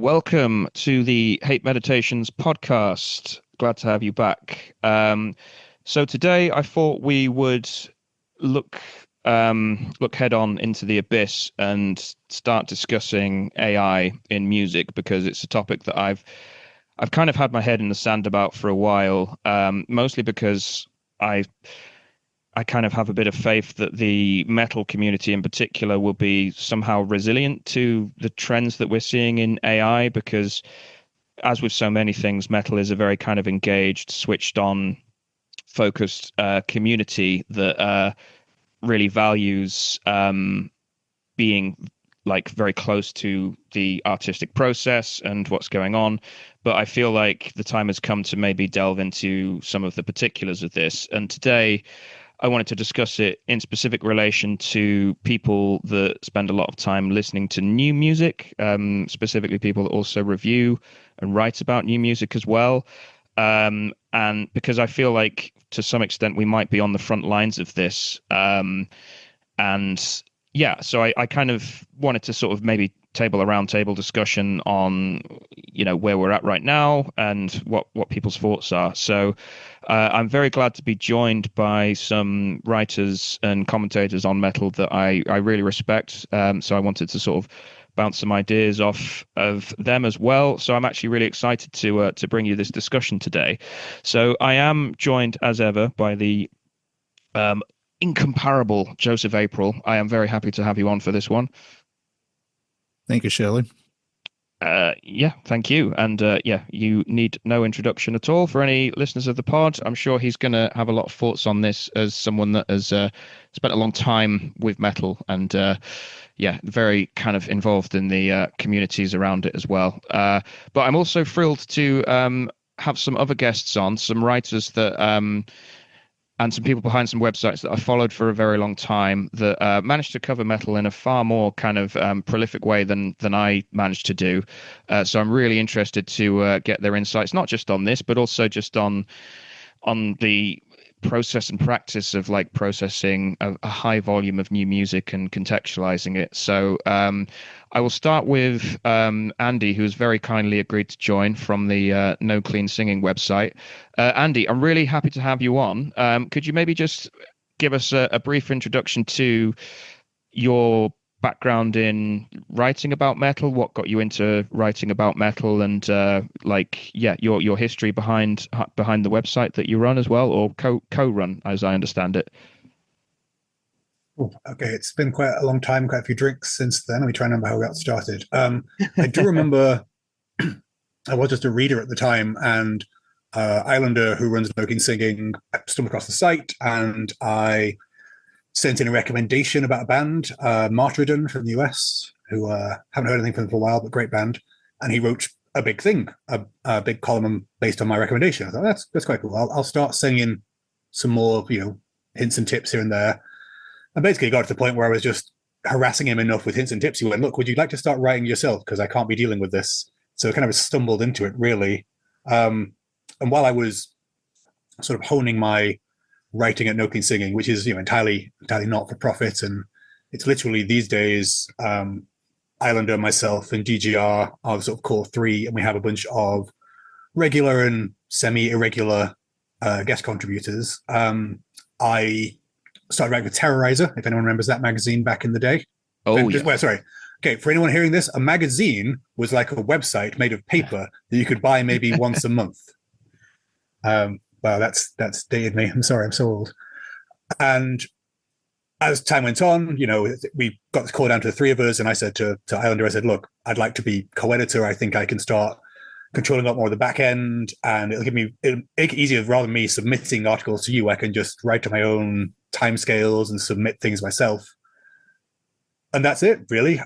welcome to the Hate Meditations podcast. Glad to have you back. So today I thought we would look look head on into the abyss and start discussing AI in music because it's a topic that I've kind of had my head in the sand about for a while. Mostly because I I kind of have a bit of faith that the metal community in particular will be somehow resilient to the trends that we're seeing in AI because, as with so many things, metal is a very kind of engaged, switched on, focused community that really values being like very close to the artistic process and what's going on. But I feel like the time has come to maybe delve into some of the particulars of this. And today, I wanted to discuss it in specific relation to people that spend a lot of time listening to new music, specifically people that also review and write about new music as well. And because I feel like to some extent we might be on the front lines of this. And yeah, so I kind of wanted to sort of maybe table a round table discussion on, where we're at right now and what people's thoughts are. So I'm very glad to be joined by some writers and commentators on metal that I really respect. So I wanted to sort of bounce some ideas off of them as well. So I'm actually really excited to bring you this discussion today. So I am joined as ever by the incomparable Joseph April. I am very happy to have you on for this one. Thank you, Shelley. Yeah, thank you. And yeah, you need no introduction at all for any listeners of the pod. I'm sure he's going to have a lot of thoughts on this as someone that has spent a long time with metal and yeah, very kind of involved in the communities around it as well. But I'm also thrilled to have some other guests on, some writers that and some people behind some websites that I followed for a very long time that managed to cover metal in a far more kind of prolific way than I managed to do. So I'm really interested to get their insights, not just on this, but also just on the process and practice of like processing a high volume of new music and contextualizing it. So I will start with Andy, who has very kindly agreed to join from the No Clean Singing website. Andy, I'm really happy to have you on. Could you maybe just give us a brief introduction to your background in writing about metal, what got you into writing about metal, and your history behind the website that you run as well, or co-run, as I understand it. Oh, okay, it's been quite a long time, quite a few drinks since then. Let me try and remember how we got started. I do remember I was just a reader at the time, and Islander, who runs No King Singing, stumbled across the site, and I sent in a recommendation about a band, Martyrdom from the US, who haven't heard anything from them for a while, but great band. And he wrote a big thing, a big column based on my recommendation. I thought that's quite cool. I'll start sending some more, hints and tips here and there. And basically got to the point where I was just harassing him enough with hints and tips. He went, "Look, would you like to start writing yourself? Because I can't be dealing with this." So I kind of stumbled into it, really. And while I was sort of honing my writing at No Clean Singing, which is entirely not for profit, and it's literally these days Islander, myself, and DGR are the sort of core three, and we have a bunch of regular and semi-irregular guest contributors. I started writing for Terrorizer, if anyone remembers that magazine back in the day. Oh, yeah. Well, sorry. Okay, for anyone hearing this, a magazine was like a website made of paper that you could buy maybe once a month. Wow, that's dated me. I'm sorry, I'm so old. And as time went on, we got this call down to the three of us, and I said to Islander, I said, "Look, I'd like to be co-editor. I think I can start controlling a lot more of the back end, and it'll make it easier rather than me submitting articles to you. I can just write to my own timescales and submit things myself." And that's it, really.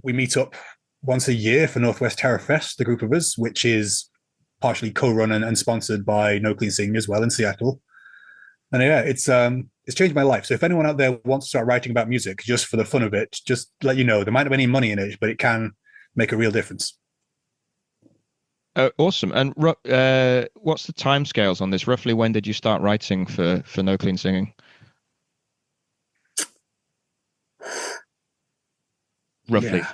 We meet up once a year for Northwest Terror Fest, the group of us, which is partially co-run and sponsored by No Clean Singing as well in Seattle. And yeah, it's changed my life. So if anyone out there wants to start writing about music just for the fun of it, just let you know, there might not be any money in it, but it can make a real difference. Awesome. And what's the timescales on this? Roughly when did you start writing for No Clean Singing? Roughly. Yeah.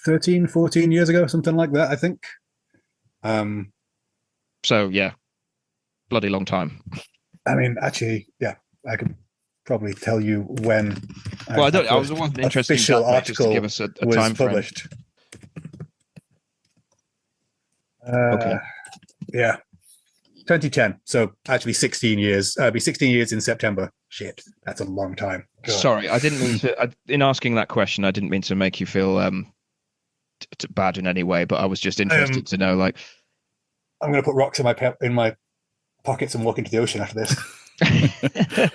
13, 14 years ago, something like that, I think. So yeah, bloody long time. I mean, actually, yeah, I could probably tell you when. Well, I first wasn't interested in official that, mate, just to article give us a was time frame. published. Okay. Yeah, 2010. So actually 16 years. Be 16 years in September. Shit, that's a long time. God. Sorry, I didn't mean to. In asking that question, I didn't mean to make you feel bad in any way, but I was just interested to know. Like, I'm going to put rocks in my pockets and walk into the ocean after this.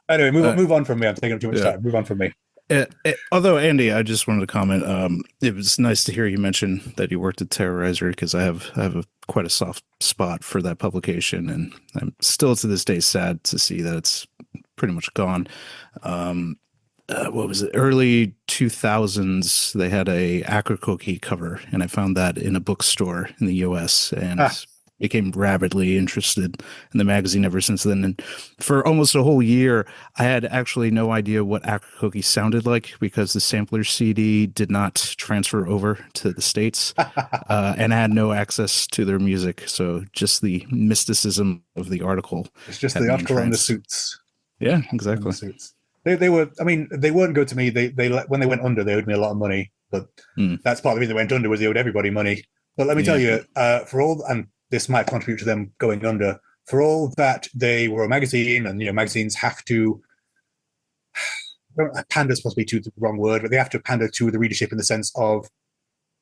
Anyway, move on from me. I'm taking up too much time. Move on from me. Although, Andy, I just wanted to comment. It was nice to hear you mention that you worked at Terrorizer, because I have quite a soft spot for that publication, and I'm still to this day sad to see that it's pretty much gone. What was it? Early 2000s, they had a Akrakoki cover, and I found that in a bookstore in the US, and became rabidly interested in the magazine ever since then. And for almost a whole year, I had actually no idea what Akrakoki sounded like, because the sampler CD did not transfer over to the States, and I had no access to their music. So just the mysticism of the article. It's just the article and the suits. Yeah, exactly. The suits. They were, I mean, they weren't good to me. They when they went under, they owed me a lot of money, but that's part of the reason they went under, was they owed everybody money. But let me tell you, for all, and this might contribute to them going under, for all that they were a magazine, and magazines have to, panda's possibly too the wrong word, but they have to pander to the readership in the sense of,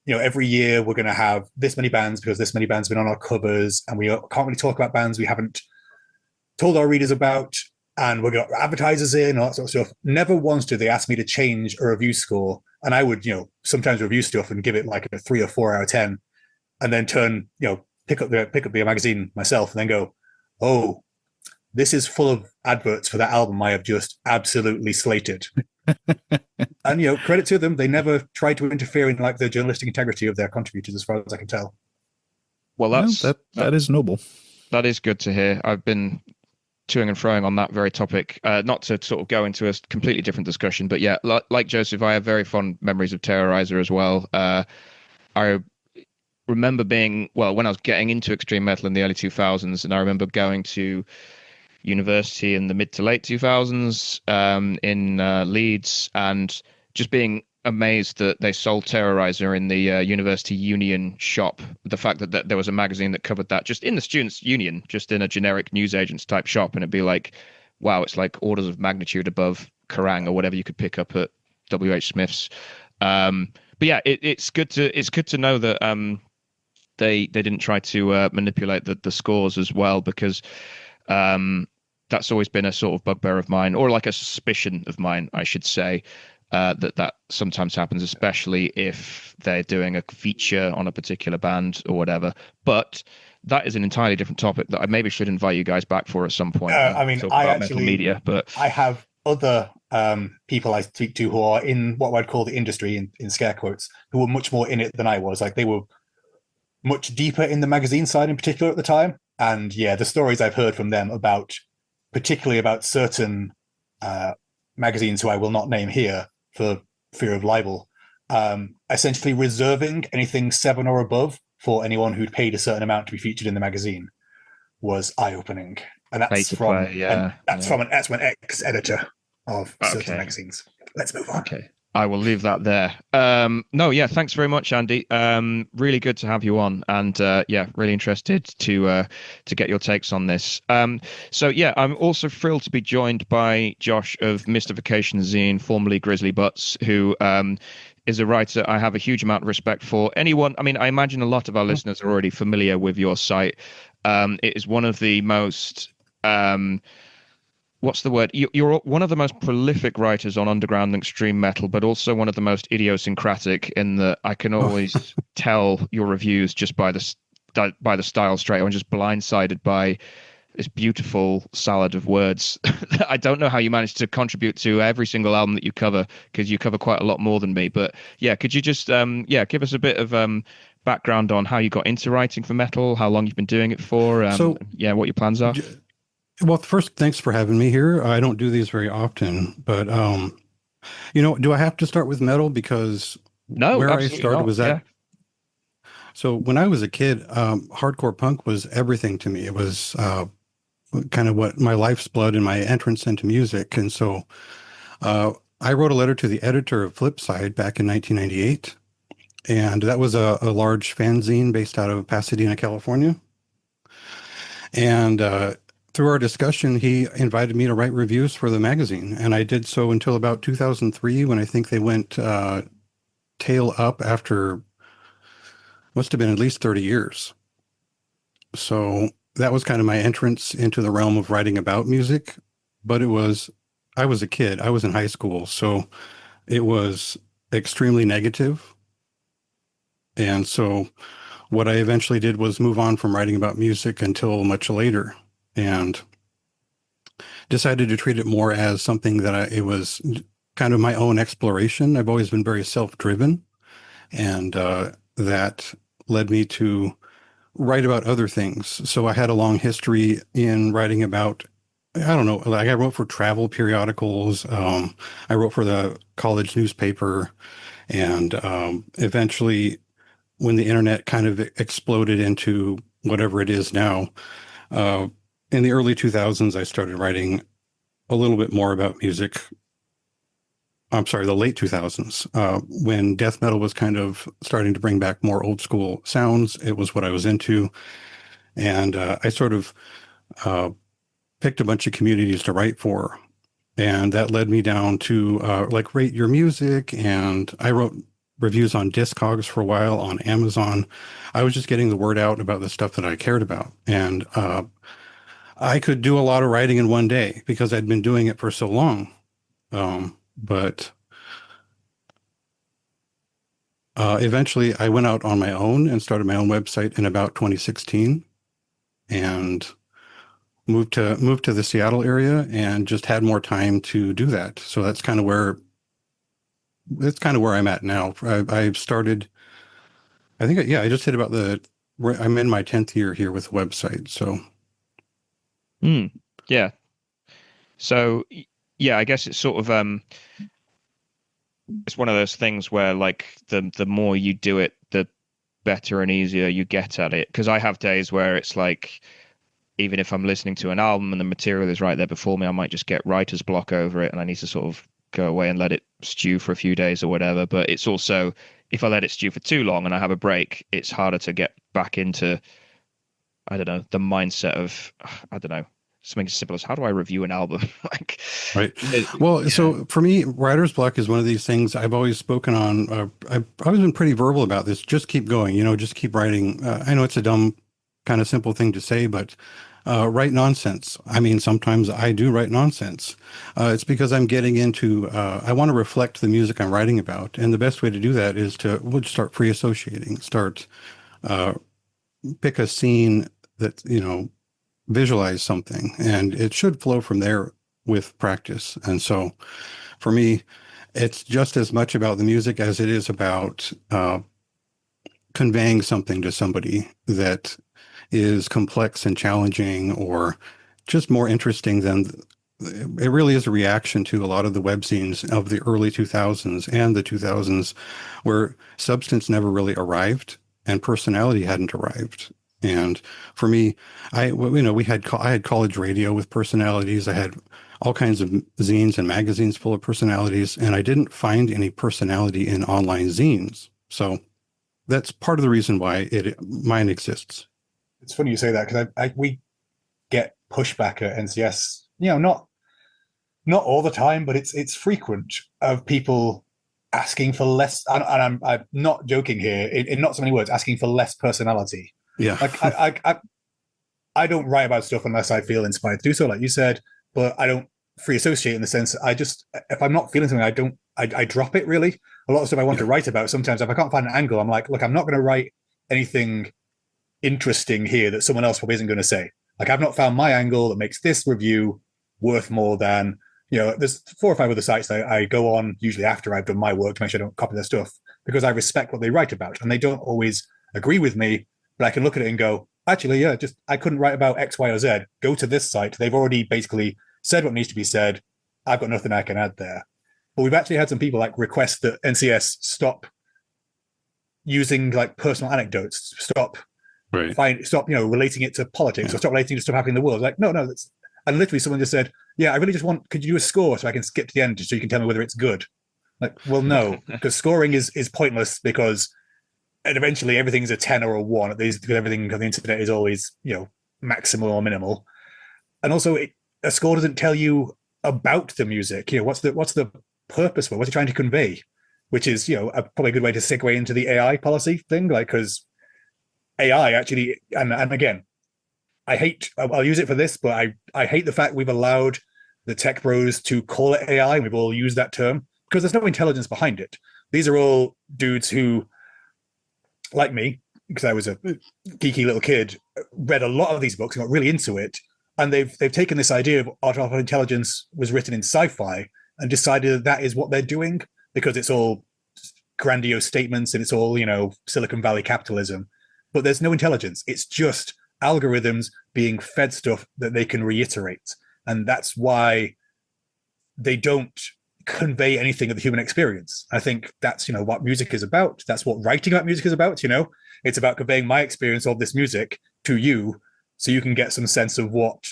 every year we're going to have this many bands because this many bands have been on our covers, and we can't really talk about bands we haven't told our readers about, and we're going to advertisers in, all that sort of stuff. Never once did they ask me to change a review score, and I would, sometimes review stuff and give it like a 3 or 4 out of 10, and then turn, pick up the magazine myself and then go, oh, this is full of adverts for that album I have just absolutely slated. And credit to them, they never tried to interfere in like the journalistic integrity of their contributors, as far as I can tell. Well, that is noble. That is good to hear. I've been toing and froing on that very topic, not to sort of go into a completely different discussion, but yeah, like Joseph, I have very fond memories of Terrorizer as well. I remember being, when I was getting into extreme metal in the early 2000s, and I remember going to university in the mid to late 2000s in Leeds, and just being amazed that they sold Terrorizer in the University Union shop. The fact that there was a magazine that covered that just in the Students' Union, just in a generic newsagents type shop, and it'd be like, wow, it's like orders of magnitude above Kerrang or whatever you could pick up at WH Smith's. But yeah, it's good to know that they didn't try to manipulate the scores as well, because that's always been a sort of bugbear of mine, or like a suspicion of mine, I should say, that sometimes happens, especially if they're doing a feature on a particular band or whatever. But that is an entirely different topic that I maybe should invite you guys back for at some point. I mean, metal media, but I have other people I speak to who are in what I'd call the industry, in scare quotes, who were much more in it than I was. Like, they were much deeper in the magazine side in particular at the time. And yeah, the stories I've heard from them particularly about certain magazines who I will not name here for fear of libel, essentially reserving anything 7 or above for anyone who'd paid a certain amount to be featured in the magazine, was eye-opening. And that's from an ex-editor of certain magazines. Let's move on. Okay. I will leave that there. No, yeah, thanks very much, Andy. Really good to have you on, and yeah, really interested to get your takes on this. So yeah, I'm also thrilled to be joined by Josh of Mystification Zine, formerly Grizzly Butts, who is a writer I have a huge amount of respect for. I imagine a lot of our listeners are already familiar with your site. It is one of the most what's the word? You're one of the most prolific writers on underground and extreme metal, but also one of the most idiosyncratic, in that I can always tell your reviews just by the style straight away. I'm just blindsided by this beautiful salad of words. I don't know how you manage to contribute to every single album that you cover, because you cover quite a lot more than me. But yeah, could you just give us a bit of background on how you got into writing for metal, how long you've been doing it for, what your plans are? Well, first, thanks for having me here. I don't do these very often, but do I have to start with metal? Because No, Where I absolutely started not. was Yeah. that. So when I was a kid, hardcore punk was everything to me. It was kind of what my life's blood and my entrance into music. And so I wrote a letter to the editor of Flipside back in 1998. And that was a large fanzine based out of Pasadena, California. And through our discussion, he invited me to write reviews for the magazine. And I did so until about 2003, when I think they went tail up after, must have been at least 30 years. So that was kind of my entrance into the realm of writing about music. But I was a kid, I was in high school. So it was extremely negative. And so what I eventually did was move on from writing about music until much later, and decided to treat it more as something that it was kind of my own exploration. I've always been very self-driven, and that led me to write about other things. So I had a long history in writing about, I don't know, like I wrote for travel periodicals. I wrote for the college newspaper, and eventually, when the internet kind of exploded into whatever it is now, uh, in the early 2000s, I started writing a little bit more about music. I'm sorry, the late 2000s, when death metal was kind of starting to bring back more old school sounds. It was what I was into. And I sort of picked a bunch of communities to write for. And that led me down to like Rate Your Music. And I wrote reviews on Discogs for a while on Amazon. I was just getting the word out about the stuff that I cared about. And I could do a lot of writing in one day because I'd been doing it for so long. But eventually I went out on my own and started my own website in about 2016, and moved to the Seattle area and just had more time to do that. So that's kind of where I'm at now. I've started, I think, yeah, I just hit about I'm in my 10th year here with the website. So. Yeah. So yeah, I guess it's sort of it's one of those things where like the more you do it, the better and easier you get at it. Because I have days where it's like, even if I'm listening to an album and the material is right there before me, I might just get writer's block over it and I need to sort of go away and let it stew for a few days or whatever. But it's also, if I let it stew for too long and I have a break, it's harder to get back into, I don't know, the mindset of, I don't know, something as simple as how do I review an album? Like, Right. Well, so for me, writer's block is one of these things I've always spoken on. I've always been pretty verbal about this. Just keep going, just keep writing. I know it's a dumb, kind of simple thing to say, but write nonsense. I mean, sometimes I do write nonsense. It's because I'm getting into, I want to reflect the music I'm writing about. And the best way to do that is we'll just start free associating, pick a scene that, visualize something, and it should flow from there with practice. And so for me, it's just as much about the music as it is about conveying something to somebody that is complex and challenging, or just more interesting than it really is a reaction to a lot of the web scenes of the early 2000s and the 2000s, where substance never really arrived and personality hadn't arrived. And for me, I had college radio with personalities. I had all kinds of zines and magazines full of personalities, and I didn't find any personality in online zines. So that's part of the reason why mine exists. It's funny you say that, because we get pushback at NCS. Not all the time, but it's frequent, of people asking for less. And I'm not joking here. In not so many words, asking for less personality. Yeah. Like I don't write about stuff unless I feel inspired to do so, like you said, but I don't free associate in the sense if I'm not feeling something, I drop it really. A lot of stuff I want to write about, sometimes if I can't find an angle, I'm like, look, I'm not going to write anything interesting here that someone else probably isn't going to say. Like, I've not found my angle that makes this review worth more than, there's 4 or 5 other sites that I go on usually after I've done my work to make sure I don't copy their stuff, because I respect what they write about, and they don't always agree with me. But I can look at it and go, actually, yeah, just I couldn't write about X, Y, or Z. Go to this site. They've already basically said what needs to be said. I've got nothing I can add there. But we've actually had some people like request that NCS stop using like personal anecdotes. Stop Right. stop, relating it to politics, or stop relating it to stuff happening in the world. Like, no, that's, and literally someone just said, yeah, I really just want, could you do a score so I can skip to the end so you can tell me whether it's good? Like, well, no, because scoring is pointless, because and eventually everything's a 10 or a 1 at least, because everything on the internet is always, maximal or minimal. And also a score doesn't tell you about the music. What's the purpose for it? What's it trying to convey? Which is, probably a good way to segue into the AI policy thing, like, because AI actually, and again, I'll use it for this, but I hate the fact we've allowed the tech bros to call it AI, and we've all used that term, because there's no intelligence behind it. These are all dudes who, like me, because I was a geeky little kid, read a lot of these books and got really into it, and they've taken this idea of artificial intelligence was written in sci-fi and decided that is what they're doing, because it's all grandiose statements and it's all, Silicon Valley capitalism. But there's no intelligence. It's just algorithms being fed stuff that they can reiterate. And that's why they don't convey anything of the human experience. I think that's, what music is about. That's what writing about music is about. It's about conveying my experience of this music to you, so you can get some sense of what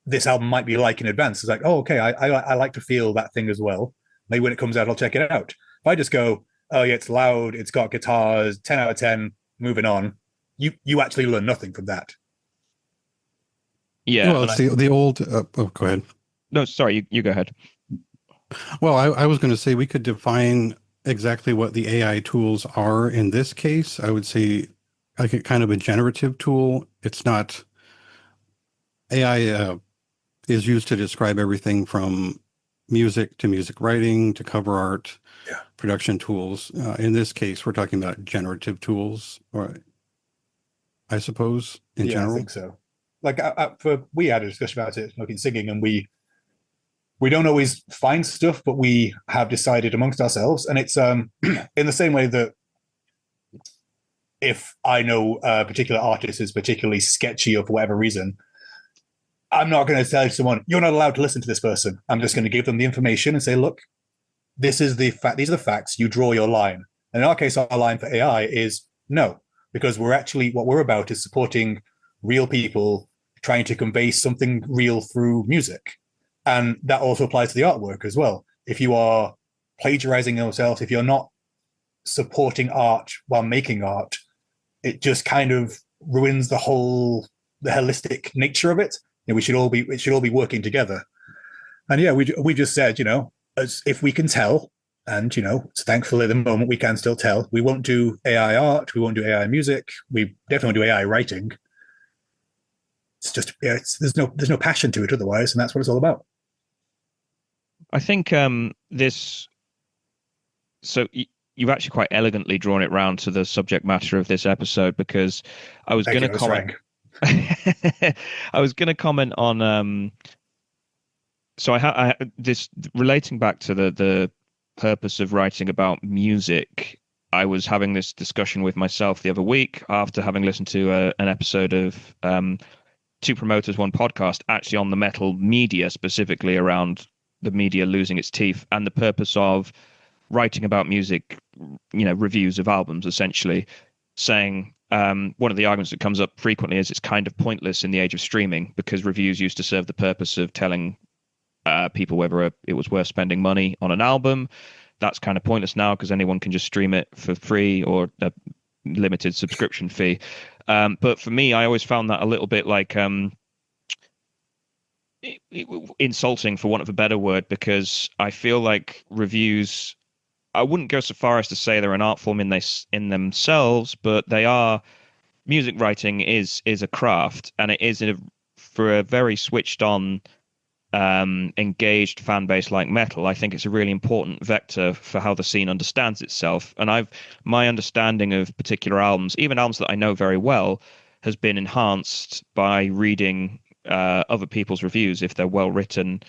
this album might be like in advance. It's like, oh, okay, I like to feel that thing as well. Maybe when it comes out, I'll check it out. If I just go, oh yeah, it's loud, it's got guitars, 10 out of 10, moving on, you actually learn nothing from that. Yeah. Well, it's the old. Go ahead. No, sorry, you go ahead. Well, I was going to say we could define exactly what the AI tools are in this case. I would say like a kind of a generative tool. It's not AI is used to describe everything from music to music writing to cover art, production tools. In this case, we're talking about generative tools, or I suppose in general. I think so. Like we had a discussion about it, looking singing, and we don't always find stuff, but we have decided amongst ourselves, and it's in the same way that if I know a particular artist is particularly sketchy or for whatever reason, I'm not going to tell someone, you're not allowed to listen to this person. I'm just going to give them the information and say, look, this is the fact. These are the facts. You draw your line. And in our case, our line for AI is no, because what we're about is supporting real people trying to convey something real through music. And that also applies to the artwork as well. If you are plagiarizing yourself, if you're not supporting art while making art, it just kind of ruins the holistic nature of it. We should all be working together. And yeah, we just said, as if we can tell, and thankfully at the moment we can still tell, we won't do AI art, we won't do AI music, we definitely won't do AI writing. It's just there's no passion to it otherwise, and that's what it's all about. I think this. So you've actually quite elegantly drawn it round to the subject matter of this episode, because I was going to comment. I was going to comment on. So I this relating back to the purpose of writing about music. I was having this discussion with myself the other week after having listened to an episode of Two Promoters, One Podcast, actually on the metal media, specifically around the media losing its teeth and the purpose of writing about music, reviews of albums, essentially saying one of the arguments that comes up frequently is it's kind of pointless in the age of streaming, because reviews used to serve the purpose of telling people whether it was worth spending money on an album. That's kind of pointless now, because anyone can just stream it for free or a limited subscription fee. But for me, I always found that a little bit like insulting, for want of a better word, because I feel like reviews, I wouldn't go so far as to say they're an art form in themselves, but they are. Music writing is a craft, and it is for a very switched on, engaged fan base like metal. I think it's a really important vector for how the scene understands itself. And my understanding of particular albums, even albums that I know very well, has been enhanced by reading other people's reviews if they're well written.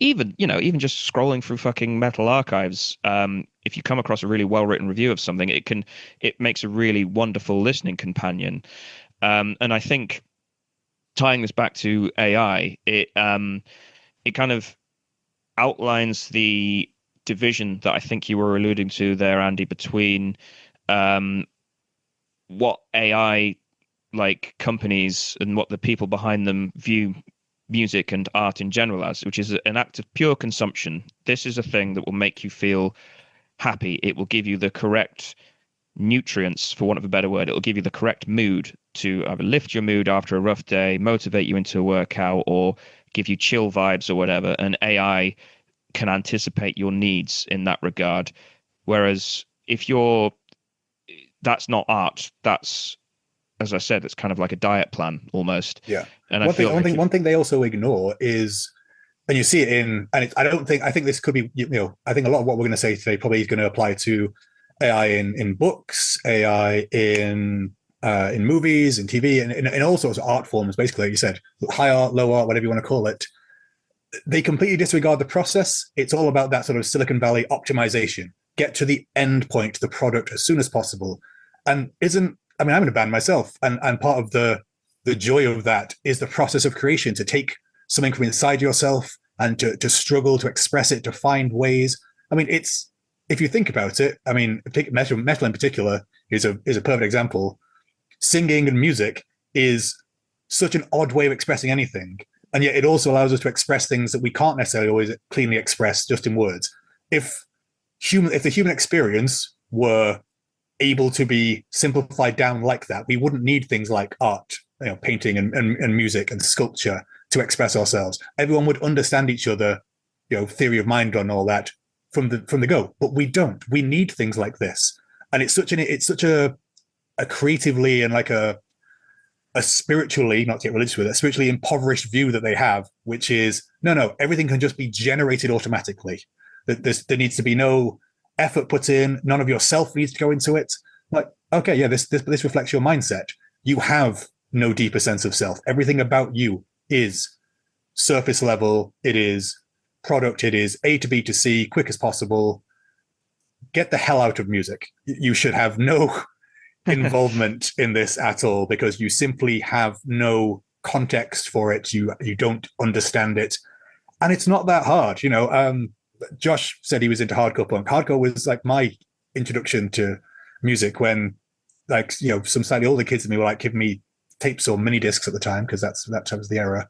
Even just scrolling through fucking Metal Archives, if you come across a really well written review of something, it makes a really wonderful listening companion. And I think tying this back to AI, it kind of outlines the division that I think you were alluding to there, Andy, between what AI like companies and what the people behind them view music and art in general as, which is an act of pure consumption. This is a thing that will make you feel happy. It will give you the correct nutrients, for want of a better word. It will give you the correct mood to either lift your mood after a rough day, motivate you into a workout, or give you chill vibes or whatever. And AI can anticipate your needs in that regard. Whereas if that's not art, that's, as I said, it's kind of like a diet plan almost. Yeah. And one thing they also ignore is, and you see it in, and I think this could be, I think a lot of what we're going to say today probably is going to apply to AI in books, AI in movies, in TV, and in all sorts of art forms, basically, like you said, high art, low art, whatever you want to call it. They completely disregard the process. It's all about that sort of Silicon Valley optimization. Get to the end point, the product, as soon as possible. And I'm in a band myself, and part of the joy of that is the process of creation, to take something from inside yourself and to struggle to express it, to find ways. I mean, it's, if you think about it, I mean, metal in particular is a perfect example. Singing and music is such an odd way of expressing anything, and yet it also allows us to express things that we can't necessarily always cleanly express just in words. If the human experience were able to be simplified down like that, we wouldn't need things like art, painting and music and sculpture to express ourselves. Everyone would understand each other, theory of mind and all that from the go. But we don't. We need things like this, and it's such a creatively and like a spiritually, not to get religious with it, spiritually impoverished view that they have, which is no, everything can just be generated automatically. That there needs to be no effort put in. None of yourself needs to go into it. Like, okay, yeah, this reflects your mindset. You have no deeper sense of self. Everything about you is surface level. It is product. It is A to B to C, quick as possible. Get the hell out of music. You should have no involvement in this at all, because you simply have no context for it. You don't understand it, and it's not that hard. Josh said he was into hardcore punk. Hardcore was like my introduction to music when, like, some slightly older kids than me were like giving me tapes or mini discs at the time, because that was the era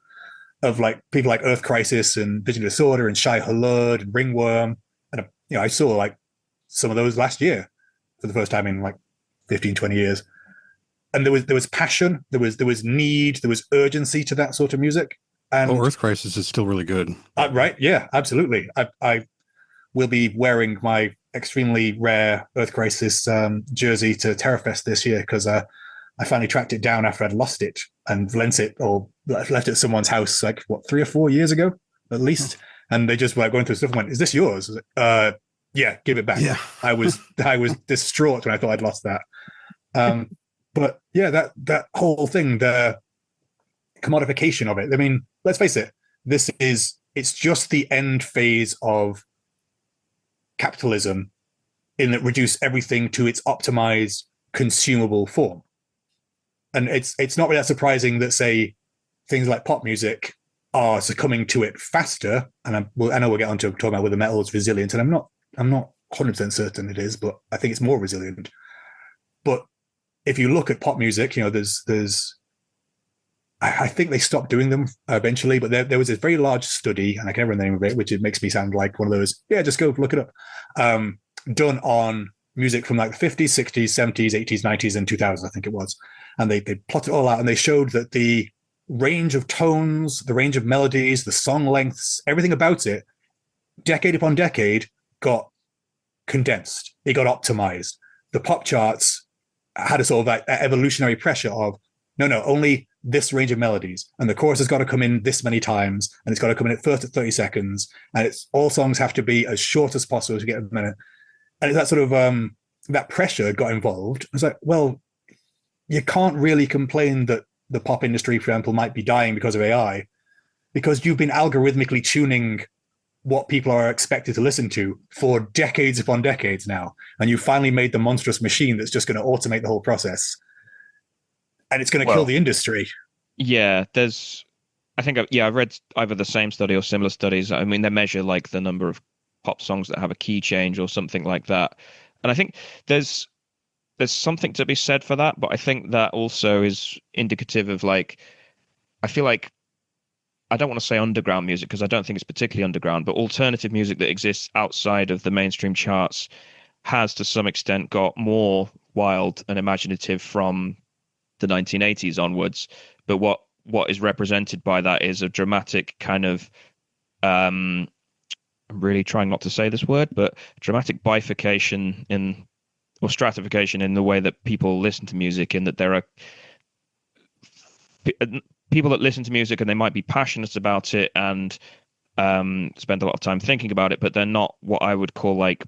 of like people like Earth Crisis and Vision Disorder and Shai Hulud and Ringworm. And I saw like some of those last year for the first time in like 15, 20 years. And there was passion, there was need, there was urgency to that sort of music. And Earth Crisis is still really good. Right. Yeah, absolutely. I will be wearing my extremely rare Earth Crisis jersey to Terrafest this year, because I finally tracked it down after I'd lost it and lent it or left it at someone's house, like, 3 or 4 years ago, at least. And they just were going through stuff and went, "Is this yours?" I was like, yeah, give it back. Yeah. I was distraught when I thought I'd lost that. But yeah, that whole thing, the commodification of it. I mean, let's face it, it's just the end phase of capitalism, in that reduce everything to its optimized consumable form. And it's not really that surprising that, say, things like pop music are succumbing to it faster. And I know we'll get on to talking about whether metal is resilient, and I'm not 100% certain it is, but I think it's more resilient. But if you look at pop music, there's I think they stopped doing them eventually, but there was a very large study, and I can't remember the name of it, which it makes me sound like one of those, just go look it up, done on music from like the 50s, 60s, 70s, 80s, 90s, and 2000s, I think it was. And they plotted it all out, and they showed that the range of tones, the range of melodies, the song lengths, everything about it, decade upon decade, got condensed. It got optimized. The pop charts had a sort of that evolutionary pressure of, no, only this range of melodies, and the chorus has got to come in this many times, and it's got to come in at first at 30 seconds, and all songs have to be as short as possible to get a minute. And that sort of that pressure got involved. It's like, well, you can't really complain that the pop industry, for example, might be dying because of AI, because you've been algorithmically tuning what people are expected to listen to for decades upon decades now, and you finally made the monstrous machine that's just going to automate the whole process. And it's going to kill the industry. Yeah, I've read either the same study or similar studies. I mean, they measure like the number of pop songs that have a key change or something like that. And I think there's there's something to be said for that, but I think that also is indicative of like, I feel like I don't want to say underground music because I don't think it's particularly underground, but alternative music that exists outside of the mainstream charts has to some extent got more wild and imaginative from the 1980s onwards. But what is represented by that is a dramatic kind of I'm really trying not to say this word, but dramatic bifurcation in or stratification in the way that people listen to music, in that there are people that listen to music and they might be passionate about it and spend a lot of time thinking about it, but they're not what I would call like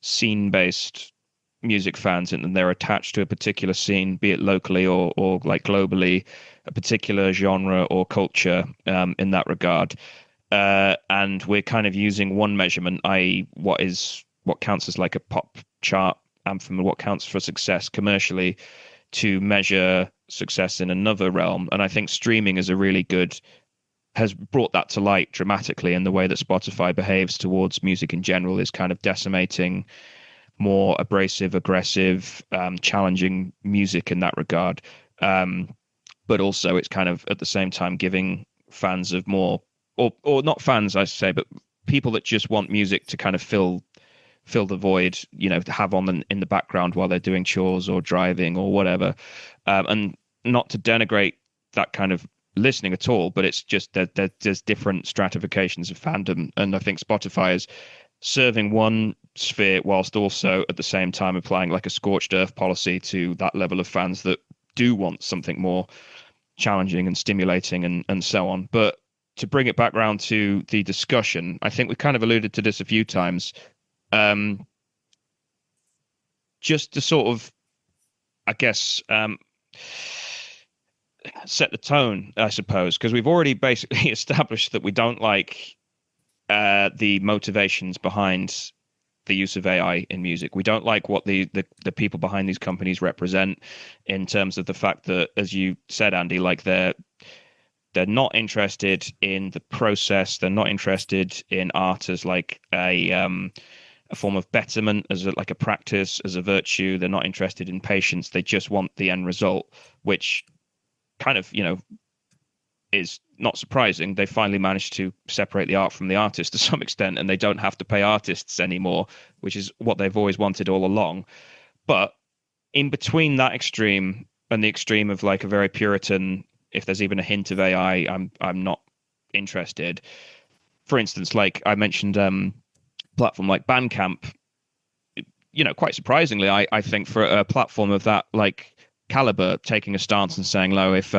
scene-based music fans, and they're attached to a particular scene, be it locally or like globally, a particular genre or culture in that regard. And we're kind of using one measurement, i.e., what counts as like a pop chart anthem and what counts for success commercially, to measure success in another realm. And I think streaming is a really good has brought that to light dramatically, in the way that Spotify behaves towards music in general is kind of decimating more abrasive, aggressive, challenging music in that regard. But also it's kind of at the same time giving fans of more, or not fans, I say, but people that just want music to kind of fill the void, to have on in the background while they're doing chores or driving or whatever. And not to denigrate that kind of listening at all, but it's just that there's different stratifications of fandom. And I think Spotify is serving one sphere whilst also at the same time applying like a scorched earth policy to that level of fans that do want something more challenging and stimulating and so on. But to bring it back around to the discussion, I think we kind of alluded to this a few times. Just to sort of, I guess, set the tone, I suppose, because we've already basically established that we don't like the motivations behind the use of AI in music. We don't like what the people behind these companies represent, in terms of the fact that, as you said, Andy, like they're not interested in the process. They're not interested in art as like a form of betterment, as like a practice, as a virtue. They're not interested in patience. They just want the end result, which kind of, is not surprising. They finally managed to separate the art from the artist to some extent, and they don't have to pay artists anymore, which is what they've always wanted all along. But in between that extreme and the extreme of like a very Puritan, if there's even a hint of AI, I'm not interested. For instance, like I mentioned, platform like Bandcamp, quite surprisingly, I think for a platform of that like caliber, taking a stance and saying, "No, if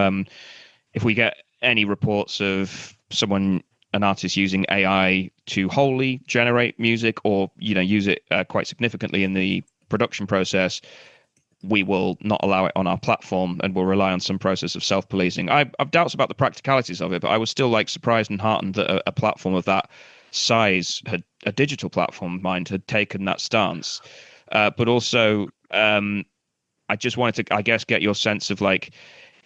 we get any reports of an artist using AI to wholly generate music, or use it quite significantly in the production process, we will not allow it on our platform and will rely on some process of self-policing." I've doubts about the practicalities of it, but I was still like surprised and heartened that a platform of that size, a digital platform mind, had taken that stance. But also, I just wanted to, I guess, get your sense of like,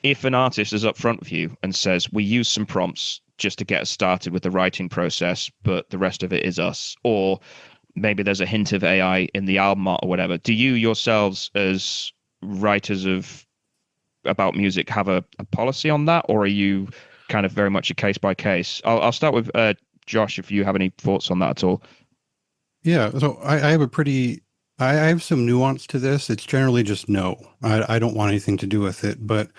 if an artist is up front with you and says, "We use some prompts just to get us started with the writing process, but the rest of it is us," or maybe there's a hint of AI in the album art or whatever, do you yourselves as writers about music have a policy on that, or are you kind of very much a case by case? I'll start with Josh, if you have any thoughts on that at all. Yeah, so I have some nuance to this. It's generally just no. I don't want anything to do with it, but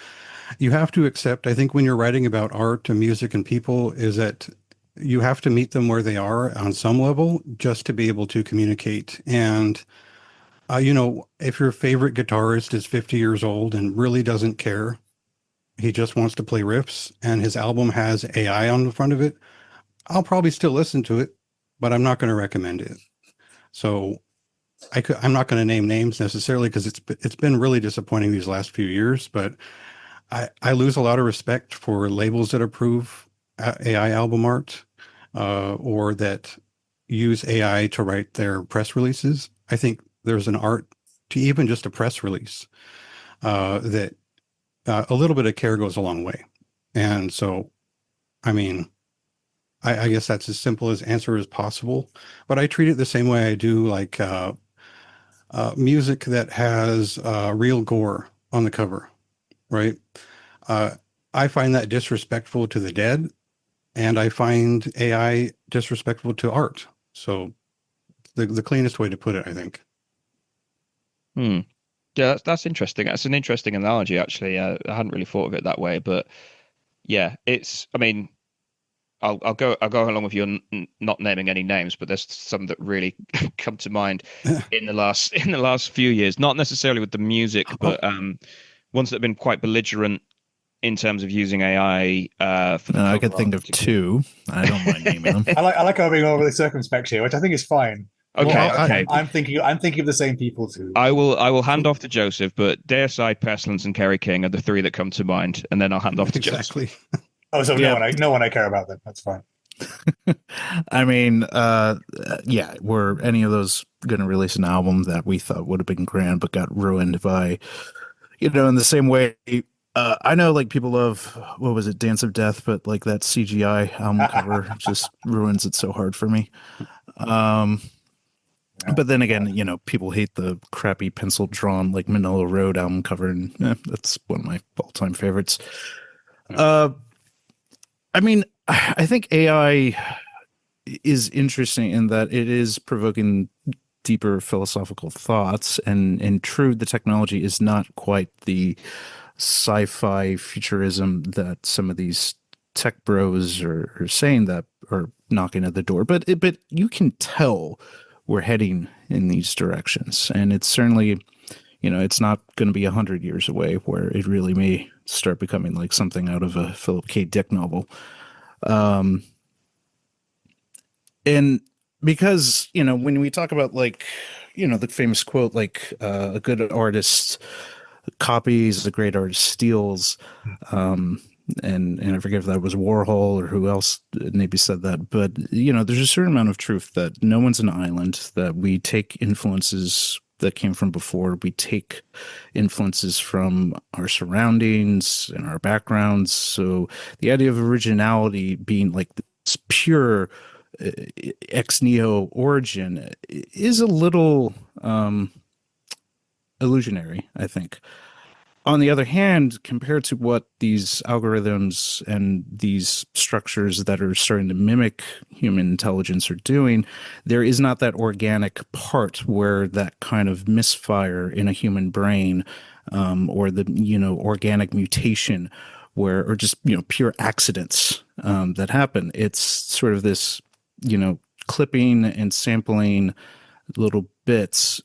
you have to accept, I think when you're writing about art and music and people, is that you have to meet them where they are on some level just to be able to communicate. And, if your favorite guitarist is 50 years old and really doesn't care, he just wants to play riffs, and his album has AI on the front of it, I'll probably still listen to it, but I'm not going to recommend it. So I'm not going to name names necessarily, because it's been really disappointing these last few years, but I lose a lot of respect for labels that approve AI album art, or that use AI to write their press releases. I think there's an art to even just a press release, that a little bit of care goes a long way. And so, I mean, I guess that's as simple as answer as possible, but I treat it the same way I do like music that has real gore on the cover, right? I find that disrespectful to the dead, and I find AI disrespectful to art. So the cleanest way to put it, I think. Hmm. Yeah, that's interesting. That's an interesting analogy, actually. I hadn't really thought of it that way, but yeah, it's. I mean, I'll go along with you on not naming any names, but there's some that really come to mind in the last few years. Not necessarily with the music, but ones that have been quite belligerent in terms of using AI for the I cover could think art. of two. I don't mind naming them. I like how being overly circumspect here, which I think is fine. Okay, Well, okay. I'm thinking of the same people too. I will hand off to Joseph, but Deicide, Pestilence, and Kerry King are the three that come to mind, and then I'll hand off to Joseph. Exactly. Oh, so Yeah. no one I care about then. That's fine. I mean, yeah, were any of those going to release an album that we thought would have been grand but got ruined by, in the same way? I know, like, people love, what was it, Dance of Death, but like that CGI album cover just ruins it so hard for me. But then again, people hate the crappy pencil drawn like Manila Road album cover, and that's one of my all-time favorites. I mean, I think AI is interesting in that it is provoking deeper philosophical thoughts, and true, the technology is not quite the sci-fi futurism that some of these tech bros are saying that are knocking at the door. But you can tell we're heading in these directions, and it's certainly, it's not going to be 100 years away where it really may start becoming like something out of a Philip K. Dick novel. And because, when we talk about, like, the famous quote, like, a good artist copies, a great artist steals, and I forget if that was Warhol or who else maybe said that, but there's a certain amount of truth that no one's an island, that we take influences that came from before, we take influences from our surroundings and our backgrounds. So the idea of originality being like this pure ex nihilo origin is a little illusionary, I think. On the other hand, compared to what these algorithms and these structures that are starting to mimic human intelligence are doing, there is not that organic part where that kind of misfire in a human brain, or the organic mutation, or just pure accidents that happen. It's sort of this clipping and sampling little bits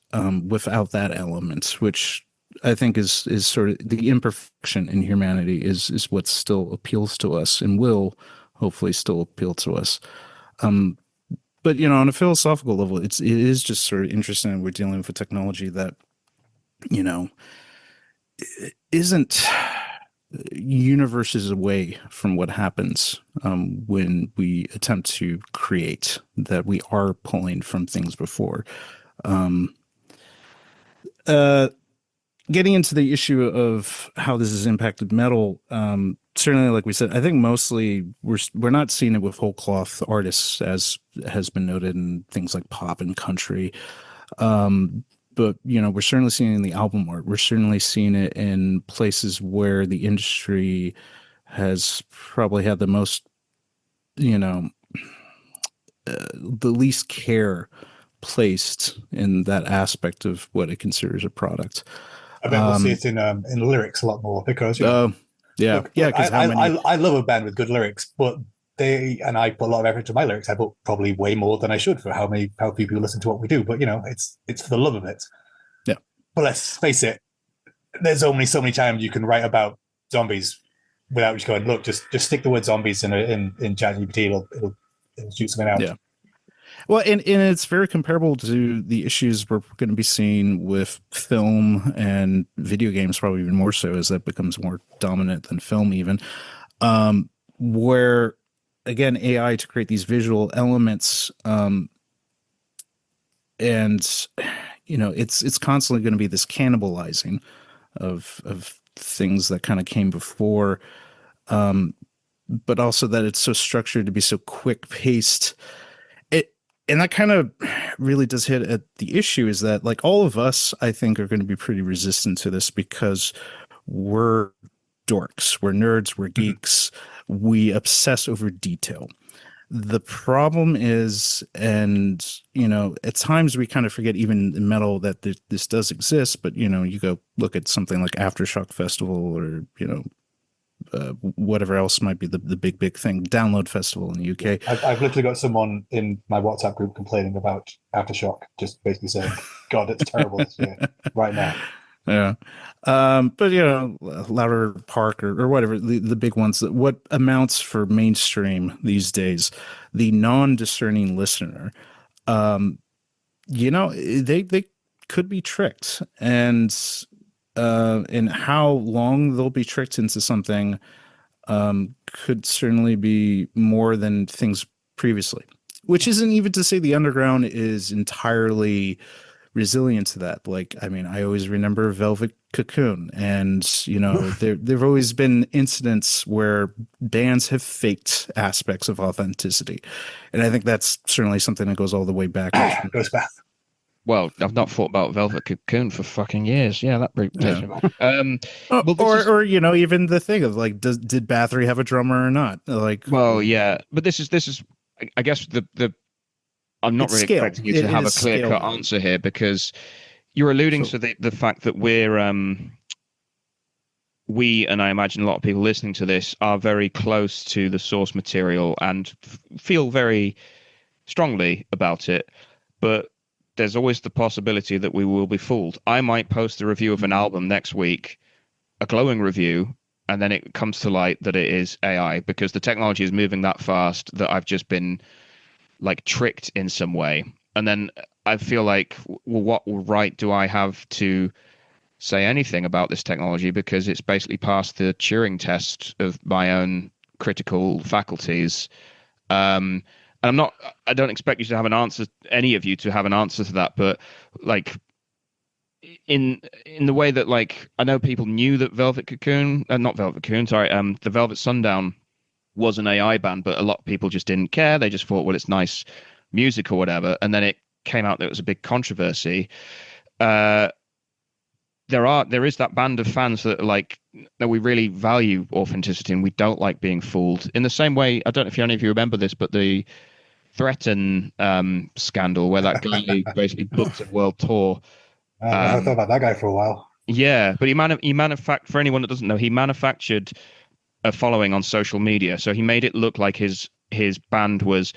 without that element, which I think is sort of the imperfection in humanity is what still appeals to us and will hopefully still appeal to us. But on a philosophical level, it is just sort of interesting that we're dealing with a technology that isn't universes away from what happens when we attempt to create, that we are pulling from things before. Getting into the issue of how this has impacted metal, certainly, like we said, I think mostly we're not seeing it with whole cloth artists, as has been noted in things like pop and country. But we're certainly seeing it in the album art. We're certainly seeing it in places where the industry has probably had the most, the least care placed in that aspect of what it considers a product. I bet we'll see it in lyrics a lot more because yeah, look, because how many? I love a band with good lyrics, but I put a lot of effort into my lyrics. I put probably way more than I should for how few people listen to what we do. But it's for the love of it. Yeah. But let's face it, there's only so many times you can write about zombies without just going, look, just stick the word zombies in ChatGPT, it'll shoot something out. Yeah. Well, and it's very comparable to the issues we're going to be seeing with film and video games, probably even more so as that becomes more dominant than film even, where, again, AI to create these visual elements, and, it's constantly going to be this cannibalizing of things that kind of came before, but also that it's so structured to be so quick-paced. and that kind of really does hit at the issue is that like all of us, I think, are going to be pretty resistant to this because we're dorks, we're nerds, we're geeks, we obsess over detail. The problem is, and at times we kind of forget even in metal that this does exist, but you go look at something like Aftershock Festival or whatever else might be the big thing, Download Festival in the UK. I've literally got someone in my WhatsApp group complaining about Aftershock, just basically saying, God, it's terrible this year, right now. Yeah. But Louder Park or whatever, the big ones, what amounts for mainstream these days, the non-discerning listener, they could be tricked, and how long they'll be tricked into something could certainly be more than things previously, which isn't even to say the underground is entirely resilient to that. Like, I mean, I always remember Velvet Cocoon, and there've always been incidents where bands have faked aspects of authenticity, and I think that's certainly something that goes all the way back. Goes back. Well, I've not thought about Velvet Cocoon for fucking years. Yeah, that takes me back. Or even the thing of like, did Bathory have a drummer or not? Like, well, yeah, but this is, I guess the I'm not really expecting you to have a clear-cut answer here, because you're alluding to the fact that we, and I imagine a lot of people listening to this, are very close to the source material and feel very strongly about it. But there's always the possibility that we will be fooled. I might post a review of an album next week, a glowing review, and then it comes to light that it is AI, because the technology is moving that fast that I've just been like tricked in some way. And then I feel like, well, what right do I have to say anything about this technology, because it's basically passed the Turing test of my own critical faculties. And I don't expect you to have an answer, any of you to have an answer to that, but like in the way that, like, I know people knew that Velvet Cocoon, not Velvet Cocoon, sorry, the Velvet Sundown was an AI band, but a lot of people just didn't care. They just thought, well, it's nice music or whatever. And then it came out that it was a big controversy. There is that band of fans that we really value authenticity and we don't like being fooled. In the same way, I don't know if any of you remember this, but the Threaten scandal, where that guy basically booked a world tour. I thought about that guy for a while. Yeah, but he manufactured, for anyone that doesn't know, he manufactured a following on social media. So he made it look like his band was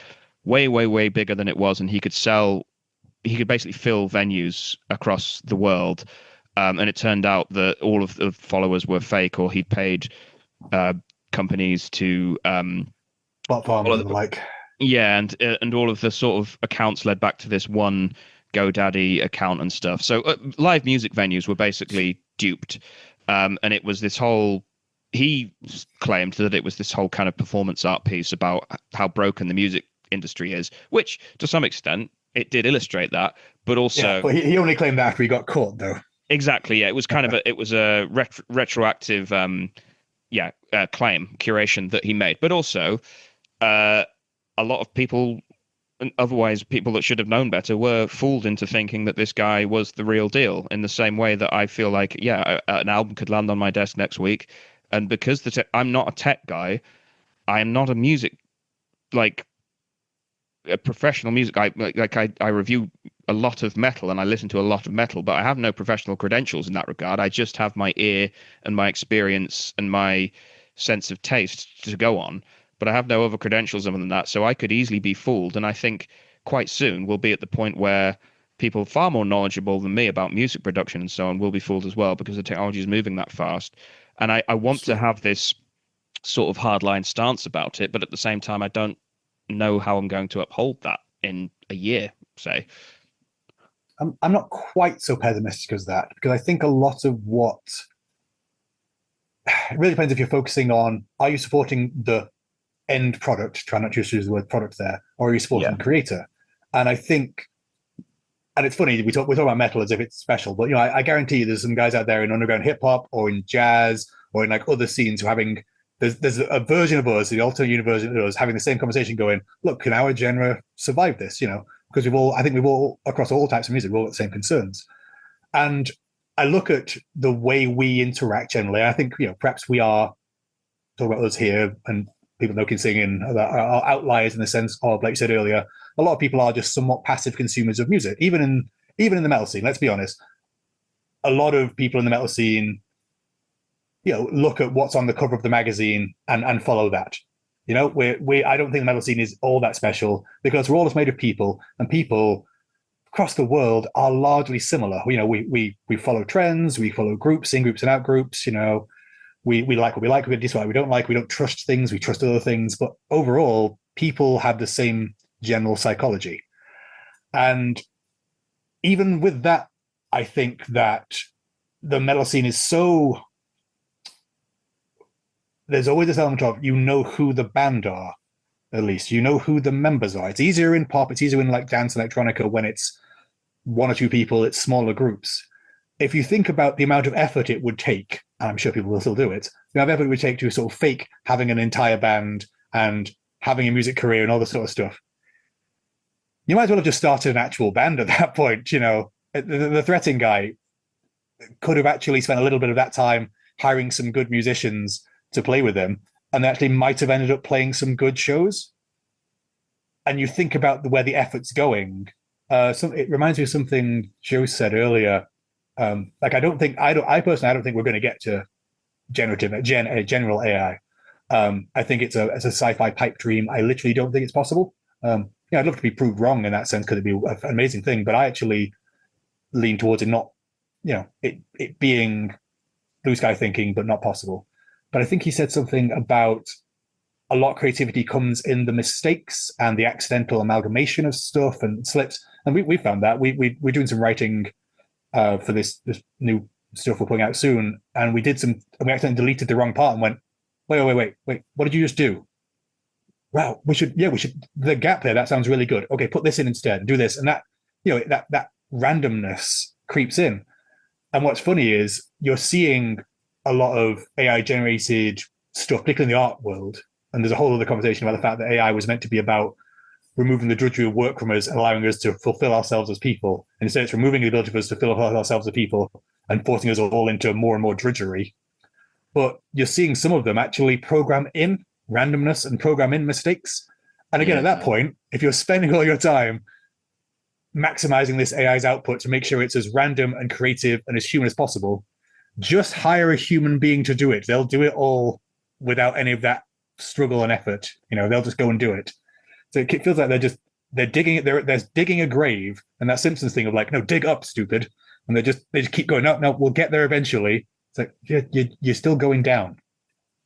way, way, way bigger than it was, and he could basically fill venues across the world. And it turned out that all of the followers were fake, or he'd paid companies to bot farms and the like. Yeah, and all of the sort of accounts led back to this one GoDaddy account and stuff. So live music venues were basically duped, and it was this whole. He claimed that it was this whole kind of performance art piece about how broken the music industry is, which to some extent it did illustrate that, but also. Yeah, but he only claimed that after he got caught, though. Exactly. Yeah, it was kind of a retroactive claim curation that he made, but also a lot of people, otherwise people that should have known better, were fooled into thinking that this guy was the real deal. In the same way that I feel like, an album could land on my desk next week, and because I'm not a tech guy, I am not a music a professional music guy. I review a lot of metal and I listen to a lot of metal, but I have no professional credentials in that regard. I just have my ear and my experience and my sense of taste to go on, but I have no other credentials other than that. So I could easily be fooled. And I think quite soon we'll be at the point where people far more knowledgeable than me about music production and so on will be fooled as well, because the technology is moving that fast. And I want to have this sort of hardline stance about it, but at the same time, I don't know how I'm going to uphold that in a year, say. I'm not quite so pessimistic as that, because I think a lot of what it really depends if you're focusing on, are you supporting the end product, try not to use the word product there, or are you supporting the creator? And I think, and it's funny, we talk about metal as if it's special, but I guarantee you there's some guys out there in underground hip hop or in jazz or in like other scenes who having there's a version of us, the alternate universe of us, having the same conversation going, look, can our genre survive this? because I think we've all, across all types of music, we've all got the same concerns. And I look at the way we interact generally. I think, perhaps we are, talking about us here and people know can sing in are outliers in the sense of, like you said earlier, a lot of people are just somewhat passive consumers of music, even in the metal scene. Let's be honest. A lot of people in the metal scene, look at what's on the cover of the magazine and follow that. I don't think the metal scene is all that special because we're all just made of people, and people across the world are largely similar. We follow trends, we follow groups, in groups and out groups. We like what we like, we dislike what we don't like. We don't trust things, we trust other things. But overall, people have the same general psychology. And even with that, I think that the metal scene is so... There's always this element of, who the band are, at least. Who the members are. It's easier in pop, it's easier in like dance and electronica when it's one or two people, it's smaller groups. If you think about the amount of effort it would take, and I'm sure people will still do it, the amount of effort it would take to sort of fake having an entire band and having a music career and all this sort of stuff, you might as well have just started an actual band at that point. The threatening guy could have actually spent a little bit of that time hiring some good musicians to play with him, and they actually might have ended up playing some good shows. And you think about where the effort's going. It reminds me of something Joe said earlier. I personally don't think we're going to get to general AI. I think it's a sci-fi pipe dream. I literally don't think it's possible. I'd love to be proved wrong in that sense, because it'd be an amazing thing. But I actually lean towards it not, it being blue sky thinking, but not possible. But I think he said something about a lot of creativity comes in the mistakes and the accidental amalgamation of stuff and slips. And we found that. We're doing some writing for this new stuff we're putting out soon. And we accidentally deleted the wrong part and went, wait, what did you just do? Wow, we should, the gap there, that sounds really good. Okay, put this in instead and do this. And that, that randomness creeps in. And what's funny is you're seeing a lot of AI generated stuff, particularly in the art world. And there's a whole other conversation about the fact that AI was meant to be about removing the drudgery of work from us and allowing us to fulfill ourselves as people. And instead, it's removing the ability for us to fulfill ourselves as people and forcing us all into more and more drudgery. But you're seeing some of them actually program in randomness and program in mistakes. And again, at that point, if you're spending all your time maximizing this AI's output to make sure it's as random and creative and as human as possible, just hire a human being to do it. They'll do it all without any of that struggle and effort. They'll just go and do it. So it feels like they're digging it. They're digging a grave, and that Simpsons thing of like, no, dig up, stupid. And they just keep going. No, we'll get there eventually. It's like, you're still going down.